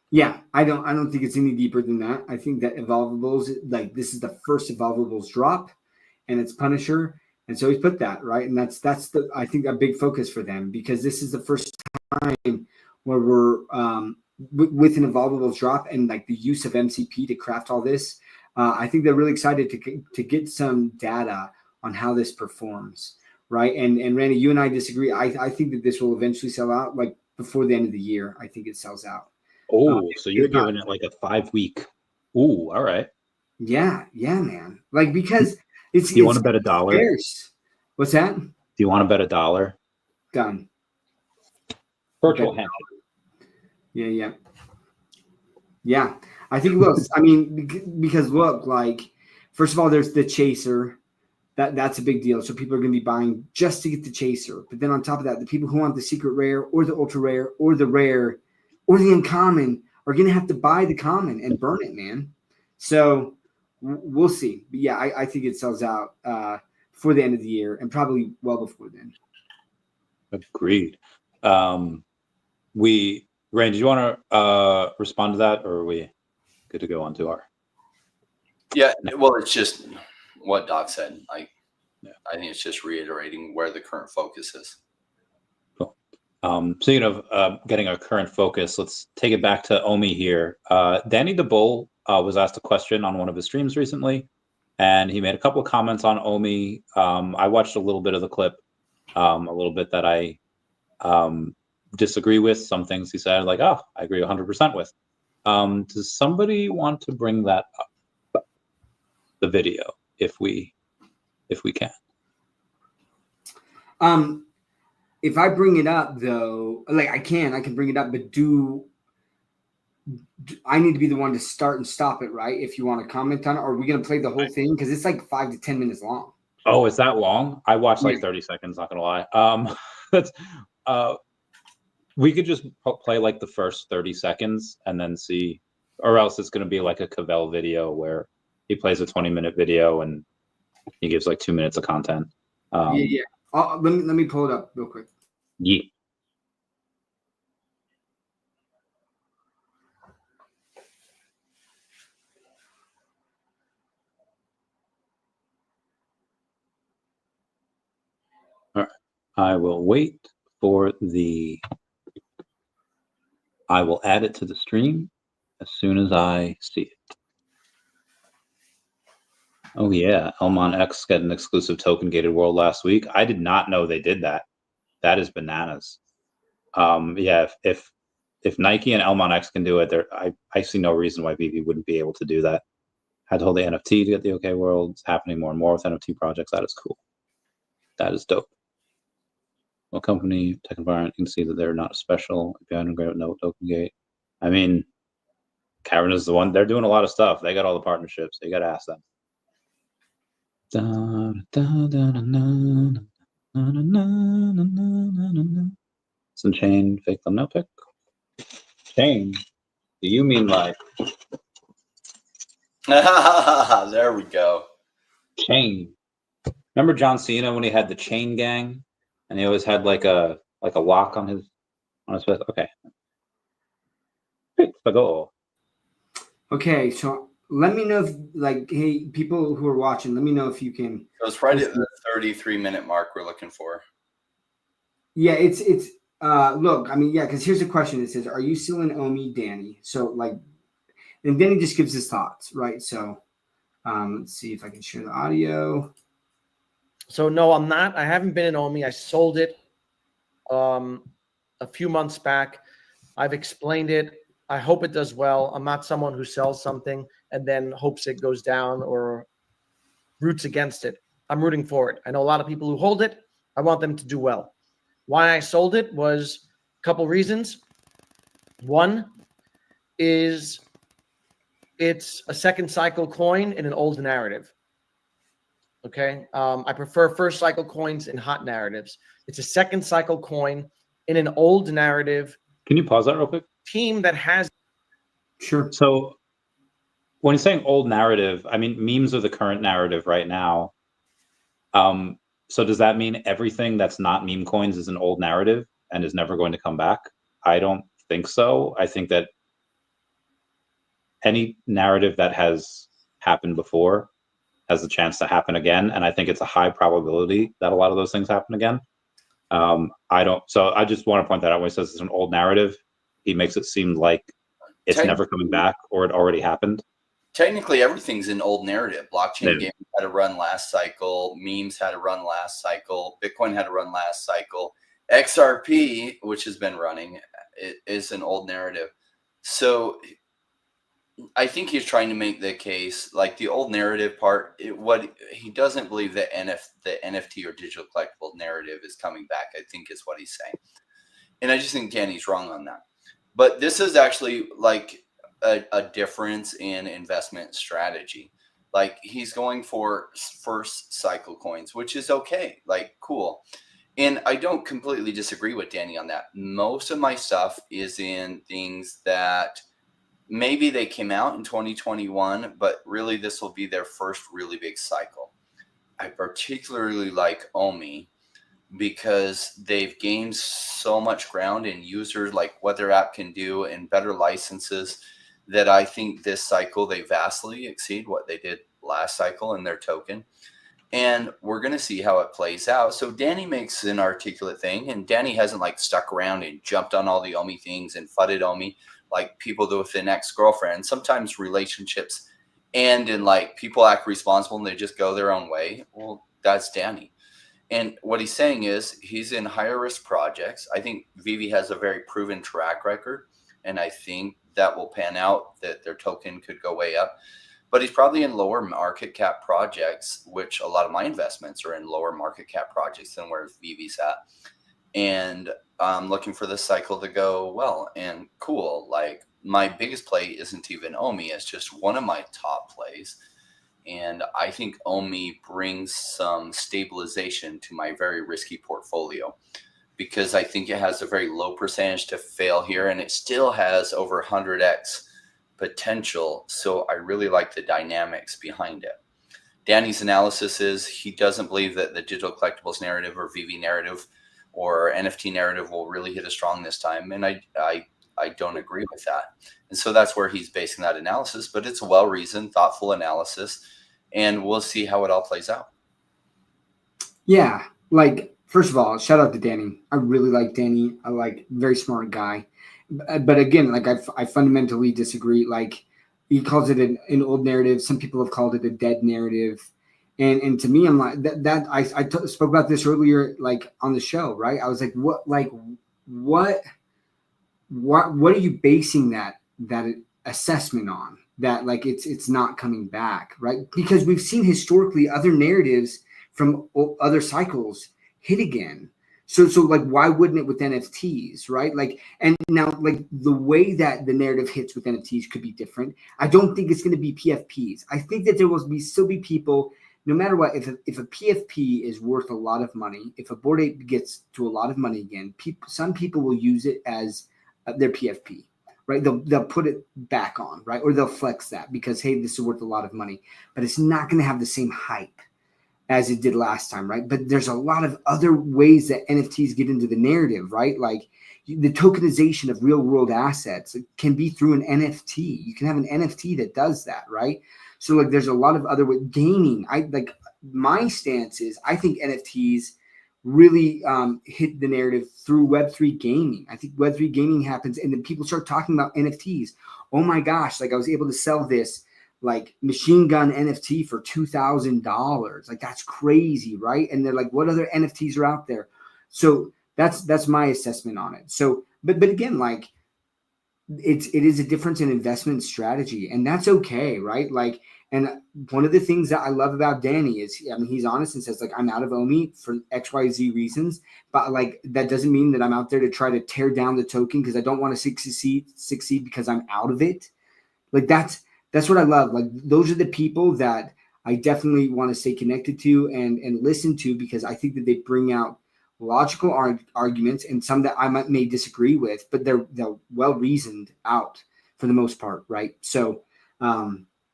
Yeah, I don't think it's any deeper than that. I think that Evolvables, like this is the first Evolvables drop, and it's Punisher, and so he's put that right, and that's the I think a big focus for them, because this is the first time where we're with an Evolvables drop and like the use of MCP to craft all this. I think they're really excited to get some data on how this performs, right? And Randy, you and I disagree. I think that this will eventually sell out like before the end of the year. I think it sells out. Oh, so you're giving it like a 5-week. Ooh, all right. Yeah, man. Like, because it's. Do you want to bet $1? Scarce. What's that? Do you want to bet $1? Done. Virtual handshake. Yeah. I think it will. I mean, because look, like, first of all, there's the chaser. That's a big deal. So people are going to be buying just to get the chaser. But then on top of that, the people who want the secret rare or the ultra rare or the rare or the uncommon are going to have to buy the common and burn it, man. So we'll see. But yeah, I think it sells out before the end of the year and probably well before then. Agreed. Randy, do you want to respond to that, or are we good to go on to our? Yeah, well, it's just what Doc said. I think it's just reiterating where the current focus is. Cool. Speaking of getting our current focus, let's take it back to Omi here. Danny the Bull was asked a question on one of his streams recently, and he made a couple of comments on Omi. I watched a little bit of the clip, a little bit that I disagree with. Some things he said, like, oh, I agree 100% with. Does somebody want to bring that up, the video, if we can? If I bring it up though, like I can bring it up, but do I need to be the one to start and stop it, right? If you want to comment on it, or are we going to play the whole thing? Because it's like 5 to 10 minutes long. Oh, is that long? I watched like 30 seconds, not gonna lie. That's we could just play like the first 30 seconds and then see, or else it's going to be like a Cavell video where he plays a 20-minute video and he gives like 2 minutes of content. Yeah. Let me pull it up real quick. Yeah. All right. I will wait for I will add it to the stream as soon as I see it. Oh yeah, Elmon X got an exclusive token gated world last week. I did not know they did that. That is bananas. Yeah, if Nike and Elmon X can do it, I see no reason why VeVe wouldn't be able to do that. Had to hold the NFT to get the OK world. It's happening more and more with NFT projects. That is cool. That is dope. Well, company, tech environment, you can see that they're not special. If you haven't got no token gate, I mean, Cavern is the one. They're doing a lot of stuff. They got all the partnerships. So you got to ask them. Some chain, fake thumbnail pick. Chain? Do you mean like? There we go. Chain. Remember John Cena when he had the chain gang, and he always had like a lock on his fist? Okay. Okay, so let me know if, like, hey, people who are watching, let me know if you can. So it's right at the 33-minute mark we're looking for. Yeah, it's look, I mean, yeah, because here's a question. It says, "Are you still in Omi, Danny?" So like, and then he just gives his thoughts, right? So let's see if I can share the audio. So no, I'm not. I haven't been in Omi. I sold it a few months back. I've explained it. I hope it does well. I'm not someone who sells something and then hopes it goes down or roots against it. I'm rooting for it. I know a lot of people who hold it. I want them to do well. Why I sold it was a couple reasons. One is it's a second cycle coin in an old narrative. Okay. I prefer first cycle coins in hot narratives. It's a second cycle coin in an old narrative. Can you pause that real quick? Team that has. Sure. So when you're saying old narrative, I mean, memes are the current narrative right now. So does that mean everything that's not meme coins is an old narrative and is never going to come back? I don't think so. I think that any narrative that has happened before has the chance to happen again. And I think it's a high probability that a lot of those things happen again. So I just want to point that out. When he says it's an old narrative, he makes it seem like it's never coming back or it already happened. Technically, everything's an old narrative. Blockchain gaming had a run last cycle. Memes had a run last cycle. Bitcoin had a run last cycle. XRP, which has been running, is an old narrative. So I think he's trying to make the case, like the old narrative part, what he doesn't believe that the NFT or digital collectible narrative is coming back, I think is what he's saying. And I just think Danny's wrong on that. But this is actually like a difference in investment strategy. Like he's going for first cycle coins, which is okay, like cool. And I don't completely disagree with Danny on that. Most of my stuff is in things that maybe they came out in 2021, but really this will be their first really big cycle. I particularly like Omi because they've gained so much ground in users, like what their app can do and better licenses, that I think this cycle they vastly exceed what they did last cycle in their token. And we're going to see how it plays out. So Danny makes an articulate thing, and Danny hasn't like stuck around and jumped on all the Omi things and fudded Omi like people do with an ex-girlfriend. Sometimes relationships end and like people act responsible and they just go their own way. Well, that's Danny. And what he's saying is he's in higher risk projects. I think VeVe has a very proven track record, and I think that will pan out, that their token could go way up. But he's probably in lower market cap projects, which a lot of my investments are in lower market cap projects than where VeVe's at. And I'm looking for this cycle to go well and cool. Like my biggest play isn't even Omi. It's just one of my top plays. And I think Omi brings some stabilization to my very risky portfolio because I think it has a very low percentage to fail here, and it still has over 100x potential. So I really like the dynamics behind it. Danny's analysis is he doesn't believe that the digital collectibles narrative or VeVe narrative or NFT narrative will really hit as strong this time. And I don't agree with that. And so that's where he's basing that analysis, but it's a well-reasoned, thoughtful analysis, and we'll see how it all plays out. Yeah. Like, first of all, shout out to Danny. I really like Danny. I like very smart guy. But again, like I fundamentally disagree. Like he calls it an old narrative. Some people have called it a dead narrative. And to me, I'm like I spoke about this earlier, like on the show, right? I was like, what are you basing that assessment on? That like it's not coming back, right? Because we've seen historically other narratives from other cycles hit again. So like, why wouldn't it with NFTs, right? Like, and now like the way that the narrative hits with NFTs could be different. I don't think it's going to be PFPs. I think that there will still be people, no matter what, if a PFP is worth a lot of money, if a Bored Ape gets to a lot of money again, some people will use it as their PFP, right? They'll put it back on, right? Or they'll flex that because, hey, this is worth a lot of money, but it's not going to have the same hype as it did last time, right? But there's a lot of other ways that NFTs get into the narrative, right? Like the tokenization of real world assets can be through an NFT. You can have an NFT that does that, right? So like there's a lot of other ways. Gaming, my stance is I think NFTs really hit the narrative through Web3 gaming. I think Web3 gaming happens and then people start talking about NFTs. Oh my gosh, like I was able to sell this like machine gun NFT for $2,000. Like that's crazy, right? And they're like, what other NFTs are out there? So that's my assessment on it. So, but again, like it is a difference in investment strategy, and that's okay, right? Like, and one of the things that I love about Danny is, I mean, he's honest and says like, I'm out of OMI for XYZ reasons, but like that doesn't mean that I'm out there to try to tear down the token because I don't want to succeed because I'm out of it. Like that's what I love. Like those are the people that I definitely want to stay connected to and listen to because I think that they bring out logical arguments and some that I may disagree with, but they're well reasoned out for the most part, right? So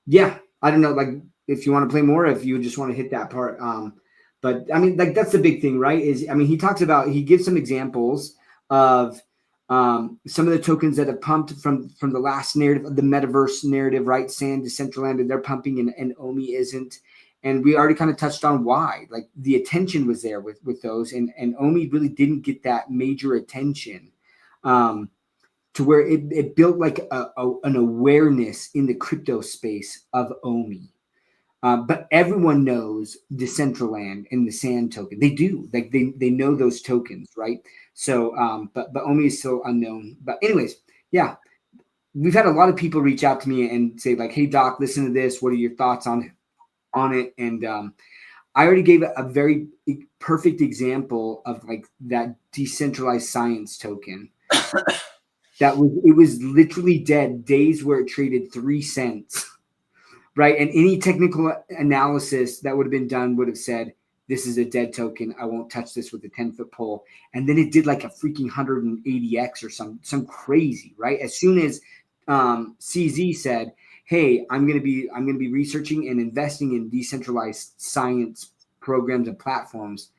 yeah, I don't know, like if you want to play more, if you just want to hit that part. But I mean, like that's the big thing, right? Is I mean, he gives some examples of some of the tokens that have pumped from the last narrative, the metaverse narrative, right? Sand, Decentraland, and they're pumping and OMI isn't. And we already kind of touched on why, like the attention was there with those and OMI really didn't get that major attention to where it built like an awareness in the crypto space of OMI. But everyone knows Decentraland and the Sand token. They do, like they know those tokens, right? So, but OMI is still unknown. But anyways, yeah, we've had a lot of people reach out to me and say like, "Hey Doc, listen to this. What are your thoughts on it?" And I already gave a very perfect example of like that decentralized science token. It was literally dead days where it traded 3 cents. Right. And any technical analysis that would have been done would have said, this is a dead token. I won't touch this with a 10-foot pole. And then it did like a freaking 180x or some crazy, right? As soon as CZ said, hey, I'm going to be researching and investing in decentralized science programs and platforms,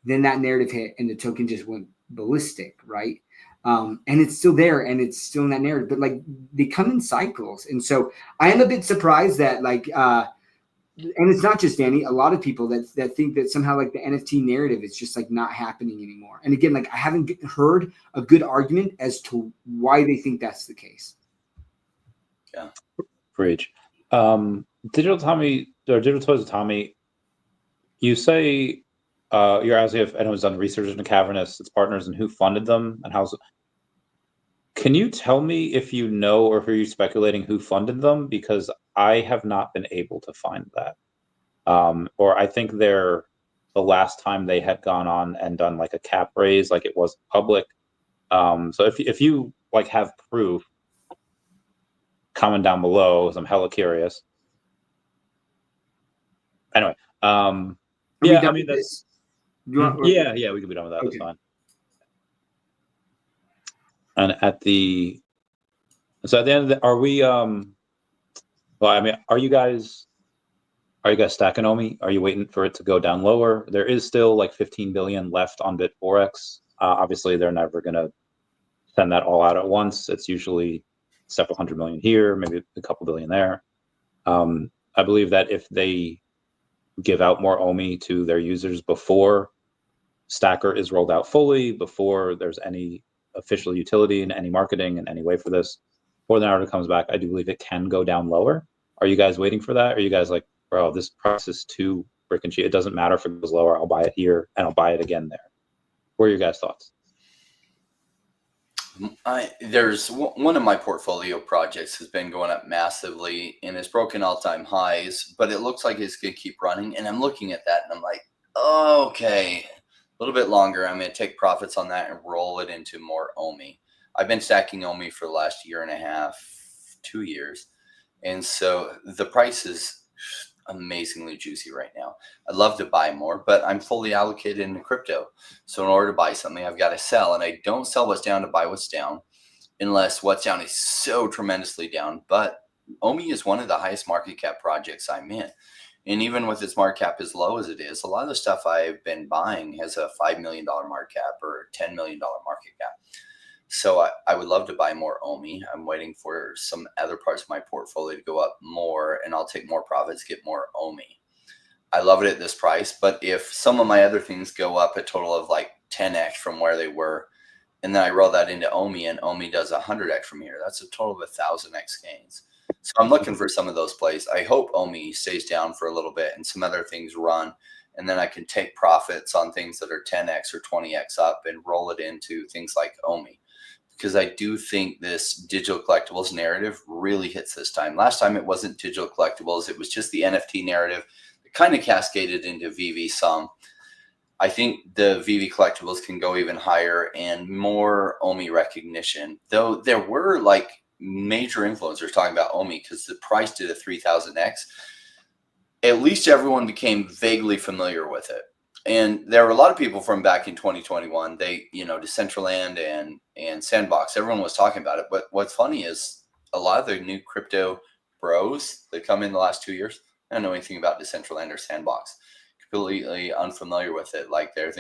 then that narrative hit and the token just went ballistic, right? And it's still there and it's still in that narrative, but like they come in cycles. And so I am a bit surprised that like, and it's not just Danny, a lot of people that think that somehow like the NFT narrative is just like not happening anymore. And again, like I haven't heard a good argument as to why they think that's the case. Yeah. Preach. Digital Tommy or Digital Toys of Tommy, you say you're asking if anyone's done research into Cavernous, its partners, and who funded them and how's. Can you tell me if you know or if you're speculating who funded them? Because I have not been able to find that. Or I think the last time they had gone on and done like a cap raise, like it was public. So if you like have proof, comment down below, because I'm hella curious. Anyway, yeah, I mean that's yeah, we could be done with that. Okay. That's fine. And at the end of the, are we well, I mean, are you guys stacking OMI? Are you waiting for it to go down lower? There is still like 15 billion left on Bit4X. Obviously they're never gonna send that all out at once. It's usually several hundred million here, maybe a couple billion there. I believe that if they give out more OMI to their users before Stacker is rolled out fully, before there's any official utility in any marketing in any way for this, before the narrative comes back, I do believe it can go down lower. Are you guys waiting for that? Are you guys like, bro, this price is too freaking cheap. It doesn't matter if it goes lower. I'll buy it here and I'll buy it again there. What are your guys' thoughts? There's one of my portfolio projects has been going up massively and it's broken all-time highs, but it looks like it's going to keep running. And I'm looking at that and I'm like, oh, okay, a little bit longer. I'm going to take profits on that and roll it into more OMI. I've been stacking OMI for the last year and a half, 2 years. And so the price is amazingly juicy right now. I'd love to buy more, but I'm fully allocated into crypto. So in order to buy something, I've got to sell, and I don't sell what's down to buy what's down. unless what's down is so tremendously down. But Omi is one of the highest market cap projects I'm in. And even with its market cap as low as it is, a lot of the stuff I've been buying has a $5 million market cap or a $10 million market cap. So I would love to buy more Omi. I'm waiting for some other parts of my portfolio to go up more, and I'll take more profits, get more Omi. I love it at this price, but if some of my other things go up a total of like 10x from where they were, and then I roll that into Omi, and Omi does 100x from here, that's a total of 1,000x gains. So I'm looking for some of those plays. I hope Omi stays down for a little bit and some other things run, and then I can take profits on things that are 10x or 20x up and roll it into things like Omi. Because I do think this digital collectibles narrative really hits this time. Last time it wasn't digital collectibles. It was just the NFT narrative. It kind of cascaded into VeVe some. I think the VeVe collectibles can go even higher and more Omi recognition. Though there were like major influencers talking about Omi because the price did a 3,000x. At least everyone became vaguely familiar with it. And there were a lot of people from back in 2021, they, Decentraland and Sandbox, everyone was talking about it. But what's funny is a lot of the new crypto bros that come in the last 2 years, I don't know anything about Decentraland or Sandbox, completely unfamiliar with it. Like they're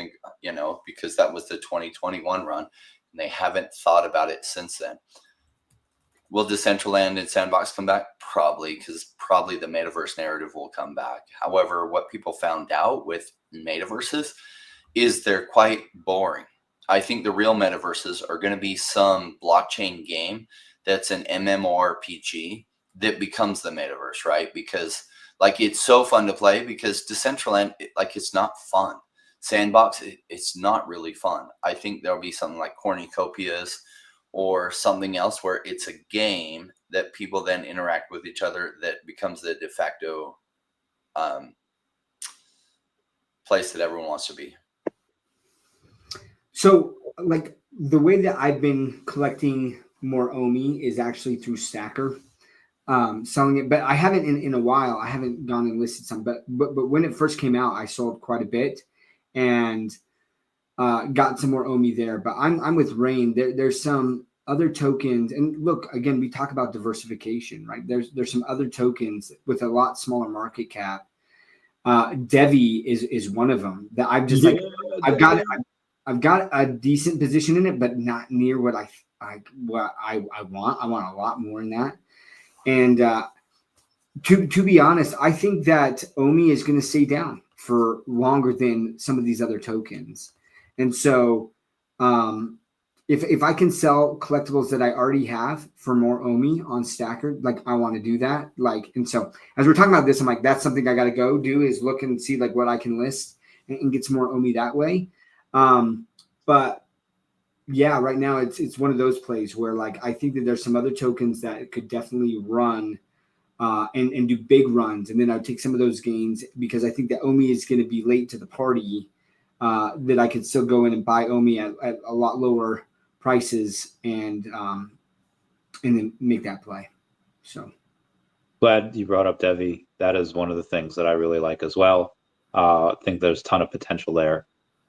because that was the 2021 run and they haven't thought about it since then. Will Decentraland and Sandbox come back? Probably, because probably the metaverse narrative will come back. However, what people found out with metaverses is they're quite boring. I think the real metaverses are going to be some blockchain game that's an MMORPG that becomes the metaverse, right? Because like it's so fun to play because Decentraland, it's not fun. Sandbox, it's not really fun. I think there'll be something like Cornucopias or something else where it's a game that people then interact with each other that becomes the de facto place that everyone wants to be. So like the way that I've been collecting more Omi is actually through Stacker, selling it, but I haven't in a while. I haven't gone and listed some, but when it first came out, I sold quite a bit and got some more Omi there. But I'm with Rain. There's some other tokens, and look, again, we talk about diversification, right? There's some other tokens with a lot smaller market cap. Devi is one of them that I've just I've got a decent position in it, but not near what I want. I want a lot more in that. And to be honest, I think that Omi is going to stay down for longer than some of these other tokens. And so if I can sell collectibles that I already have for more Omi on Stacker, like I want to do that. And so as we're talking about this, I'm like, that's something I got to go do is look and see like what I can list and get some more Omi that way. But yeah, right now it's one of those plays where like, I think that there's some other tokens that could definitely run and do big runs. And then I'll take some of those gains because I think that Omi is going to be late to the party, that I could still go in and buy Omi at a lot lower prices and then make that play. So glad you brought up Devi. That is one of the things that I really like as well. I think there's a ton of potential there.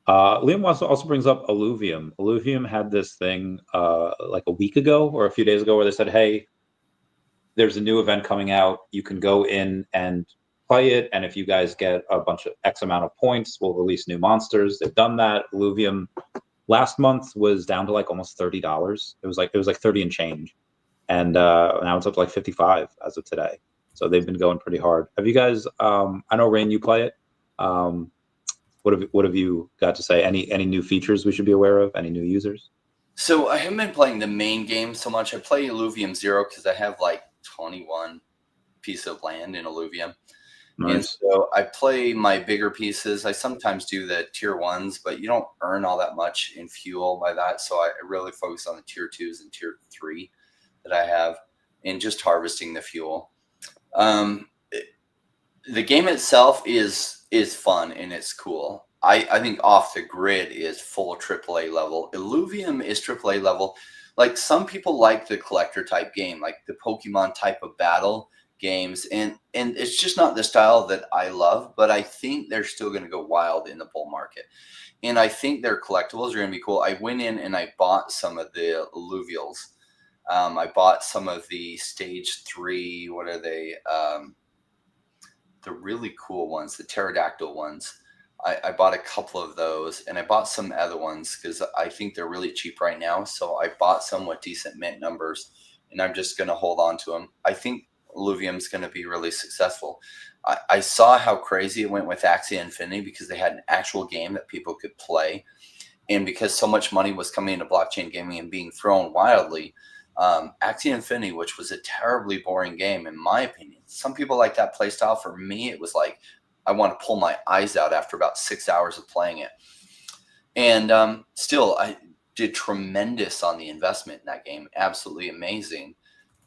Liam also brings up Alluvium. Alluvium had this thing like a week ago or a few days ago where they said, hey, there's a new event coming out. You can go in and play it. And if you guys get a bunch of X amount of points, we'll release new monsters. They've done that. Alluvium last month was down to like almost $30. It was like 30 and change. And now it's up to like 55 as of today. So they've been going pretty hard. Have you guys, I know Rain, you play it. What have you got to say? Any new features we should be aware of? Any new users? So I haven't been playing the main game so much. I play Alluvium 0 because I have like 21 pieces of land in Alluvium. Nice. And so I play my bigger pieces. I sometimes do the tier 1s, but you don't earn all that much in fuel by that. So I really focus on the tier 2s and tier 3 that I have and just harvesting the fuel. The game itself is fun and it's cool. I think Off the Grid is full AAA level. Alluvium is AAA level. Like some people like the collector type game, like the Pokemon type of battle games. And it's just not the style that I love, but I think they're still going to go wild in the bull market. And I think their collectibles are going to be cool. I went in and I bought some of the alluvials I bought some of the stage 3. What are they? The really cool ones, the pterodactyl ones. I bought a couple of those, and I bought some other ones because I think they're really cheap right now. So I bought some with decent mint numbers, and I'm just going to hold on to them. I think Illuvium's going to be really successful. I saw how crazy it went with Axie Infinity because they had an actual game that people could play. And because so much money was coming into blockchain gaming and being thrown wildly, Axie Infinity, which was a terribly boring game, in my opinion. Some people like that play style. For me, it was like, I want to pull my eyes out after about 6 hours of playing it. And still, I did tremendous on the investment in that game. Absolutely amazing,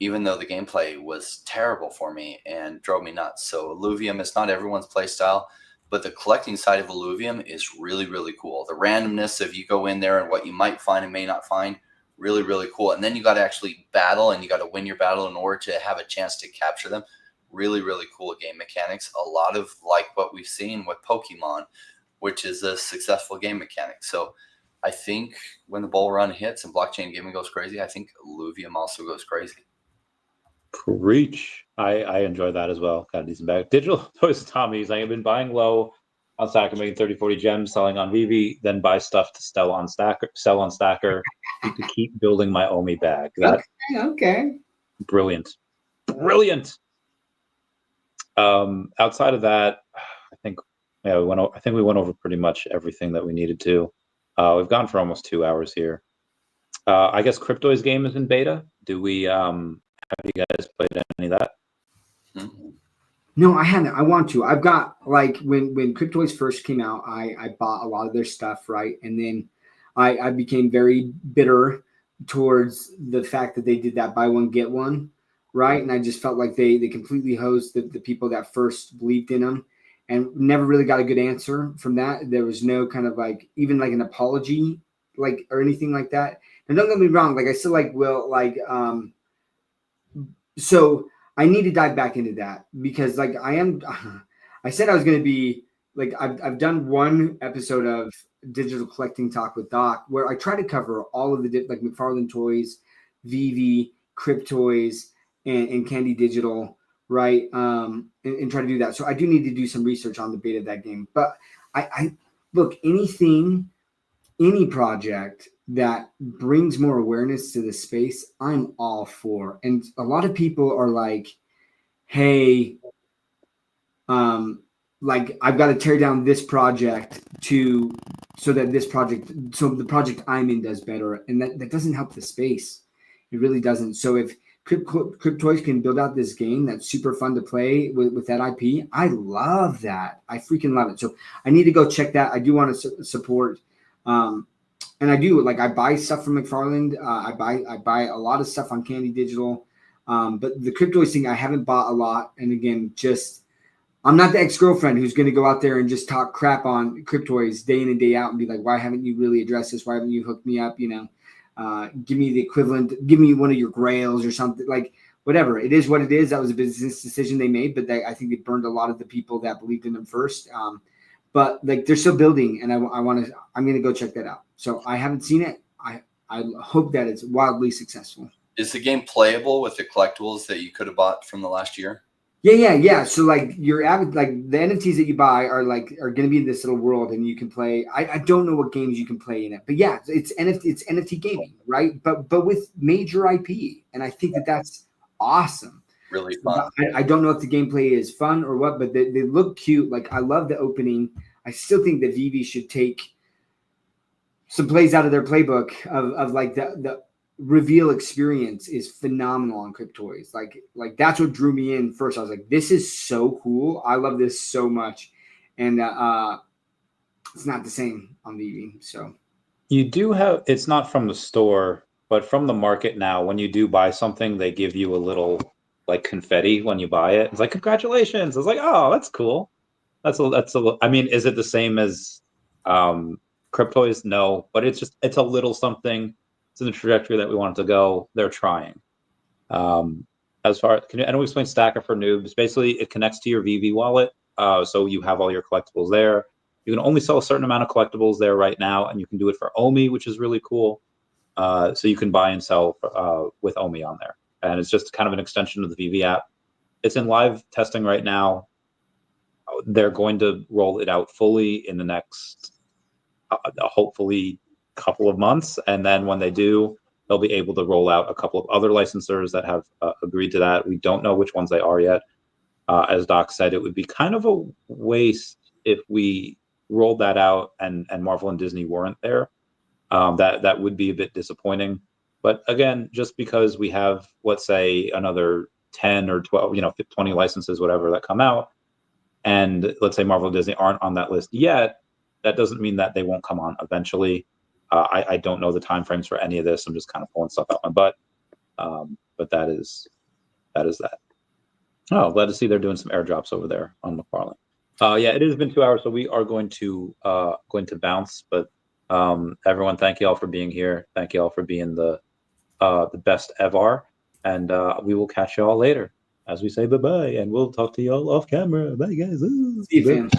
even though the gameplay was terrible for me and drove me nuts. So Illuvium is not everyone's play style, but the collecting side of Illuvium is really, really cool. The randomness of you go in there and what you might find and may not find, really, really cool. And then you got to actually battle, and you got to win your battle in order to have a chance to capture them. Really, really cool game mechanics. A lot of like what we've seen with Pokemon, which is a successful game mechanic. So I think when the bull run hits and blockchain gaming goes crazy, I think Illuvium also goes crazy. Preach. I enjoy that as well. Got a decent bag. Digital Toys Tommy's. I have been buying low on Stacker, making 30, 40 gems, selling on VeVe, then buy stuff to sell on Stacker to keep building my Omi bag. That Okay. brilliant. Brilliant. Outside of that, I think we went over pretty much everything that we needed to. We've gone for almost 2 hours here. I guess Crypto's game is in beta. Do we have you guys played any of that? No, I haven't. I want to. I've got, like, when Cryptoys first came out, I bought a lot of their stuff, right? And then I became very bitter towards the fact that they did that buy one, get one, right? And I just felt like they completely hosed the people that first believed in them, and never really got a good answer from that. There was no kind of like, even like an apology, like, or anything like that. And don't get me wrong, like, I still like Will, like, so I need to dive back into that because, like, I said I was going to be like, I've done one episode of Digital Collecting Talk with Doc where I try to cover all of the like McFarlane Toys, VeVe, Cryptoys, and Candy Digital, right? And try to do that. So I do need to do some research on the beta of that game. But I look, any project that brings more awareness to the space, I'm all for. And a lot of people are like, hey, like, I've got to tear down this project so the project I'm in does better. And that doesn't help the space. It really doesn't. So if Cryptoys can build out this game that's super fun to play with that IP, I love that. I freaking love it. So I need to go check that. I do want to support, and I do, like, I buy stuff from McFarland. I buy a lot of stuff on Candy Digital. But the Cryptoys thing, I haven't bought a lot. And again, just, I'm not the ex-girlfriend who's going to go out there and just talk crap on Cryptoys day in and day out and be like, why haven't you really addressed this? Why haven't you hooked me up? You know, give me the equivalent, give me one of your grails or something, like, whatever. It is what it is. That was a business decision they made, but I think they burned a lot of the people that believed in them first. But like, they're still building, and I'm going to go check that out. So I haven't seen it. I hope that it's wildly successful. Is the game playable with the collectibles that you could have bought from the last year? Yeah. So like, your like the NFTs that you buy are going to be in this little world, and you can play. I don't know what games you can play in it, but yeah, it's NFT gaming, right? But with major IP, and I think that's awesome. Really fun. I don't know if the gameplay is fun or what, but they look cute. Like, I love the opening. I still think that VeVe should take some plays out of their playbook of like the reveal experience is phenomenal on Cryptoys. Like that's what drew me in first. I was like, this is so cool. I love this so much. And it's not the same on VeVe. So you do have, it's not from the store, but from the market now, when you do buy something, they give you a little like confetti when you buy it. It's like, congratulations. I was like, oh, that's cool. I mean, is it the same as Cryptoys? No, but it's a little something. It's in the trajectory that we want it to go. They're trying. As far, can anyone explain Stacker for noobs? Basically, it connects to your VeVe wallet. So you have all your collectibles there. You can only sell a certain amount of collectibles there right now, and you can do it for Omi, which is really cool. So you can buy and sell with Omi on there. And it's just kind of an extension of the VeVe app. It's in live testing right now. They're going to roll it out fully in the next, hopefully, couple of months. And then when they do, they'll be able to roll out a couple of other licensors that have agreed to that. We don't know which ones they are yet. As Doc said, it would be kind of a waste if we rolled that out and Marvel and Disney weren't there. That would be a bit disappointing. But again, just because we have, let's say, another 10 or 12, 20 licenses, whatever, that come out, and let's say Marvel and Disney aren't on that list yet, that doesn't mean that they won't come on eventually. I don't know the timeframes for any of this. I'm just kind of pulling stuff out my butt. But that is that. Oh, glad to see they're doing some airdrops over there on McFarlane. Yeah, it has been 2 hours, so we are going to bounce. But everyone, thank you all for being here. Thank you all for being the best ever. And we will catch you all later. As we say bye-bye, and we'll talk to you all off camera. Bye, guys. See you, fam.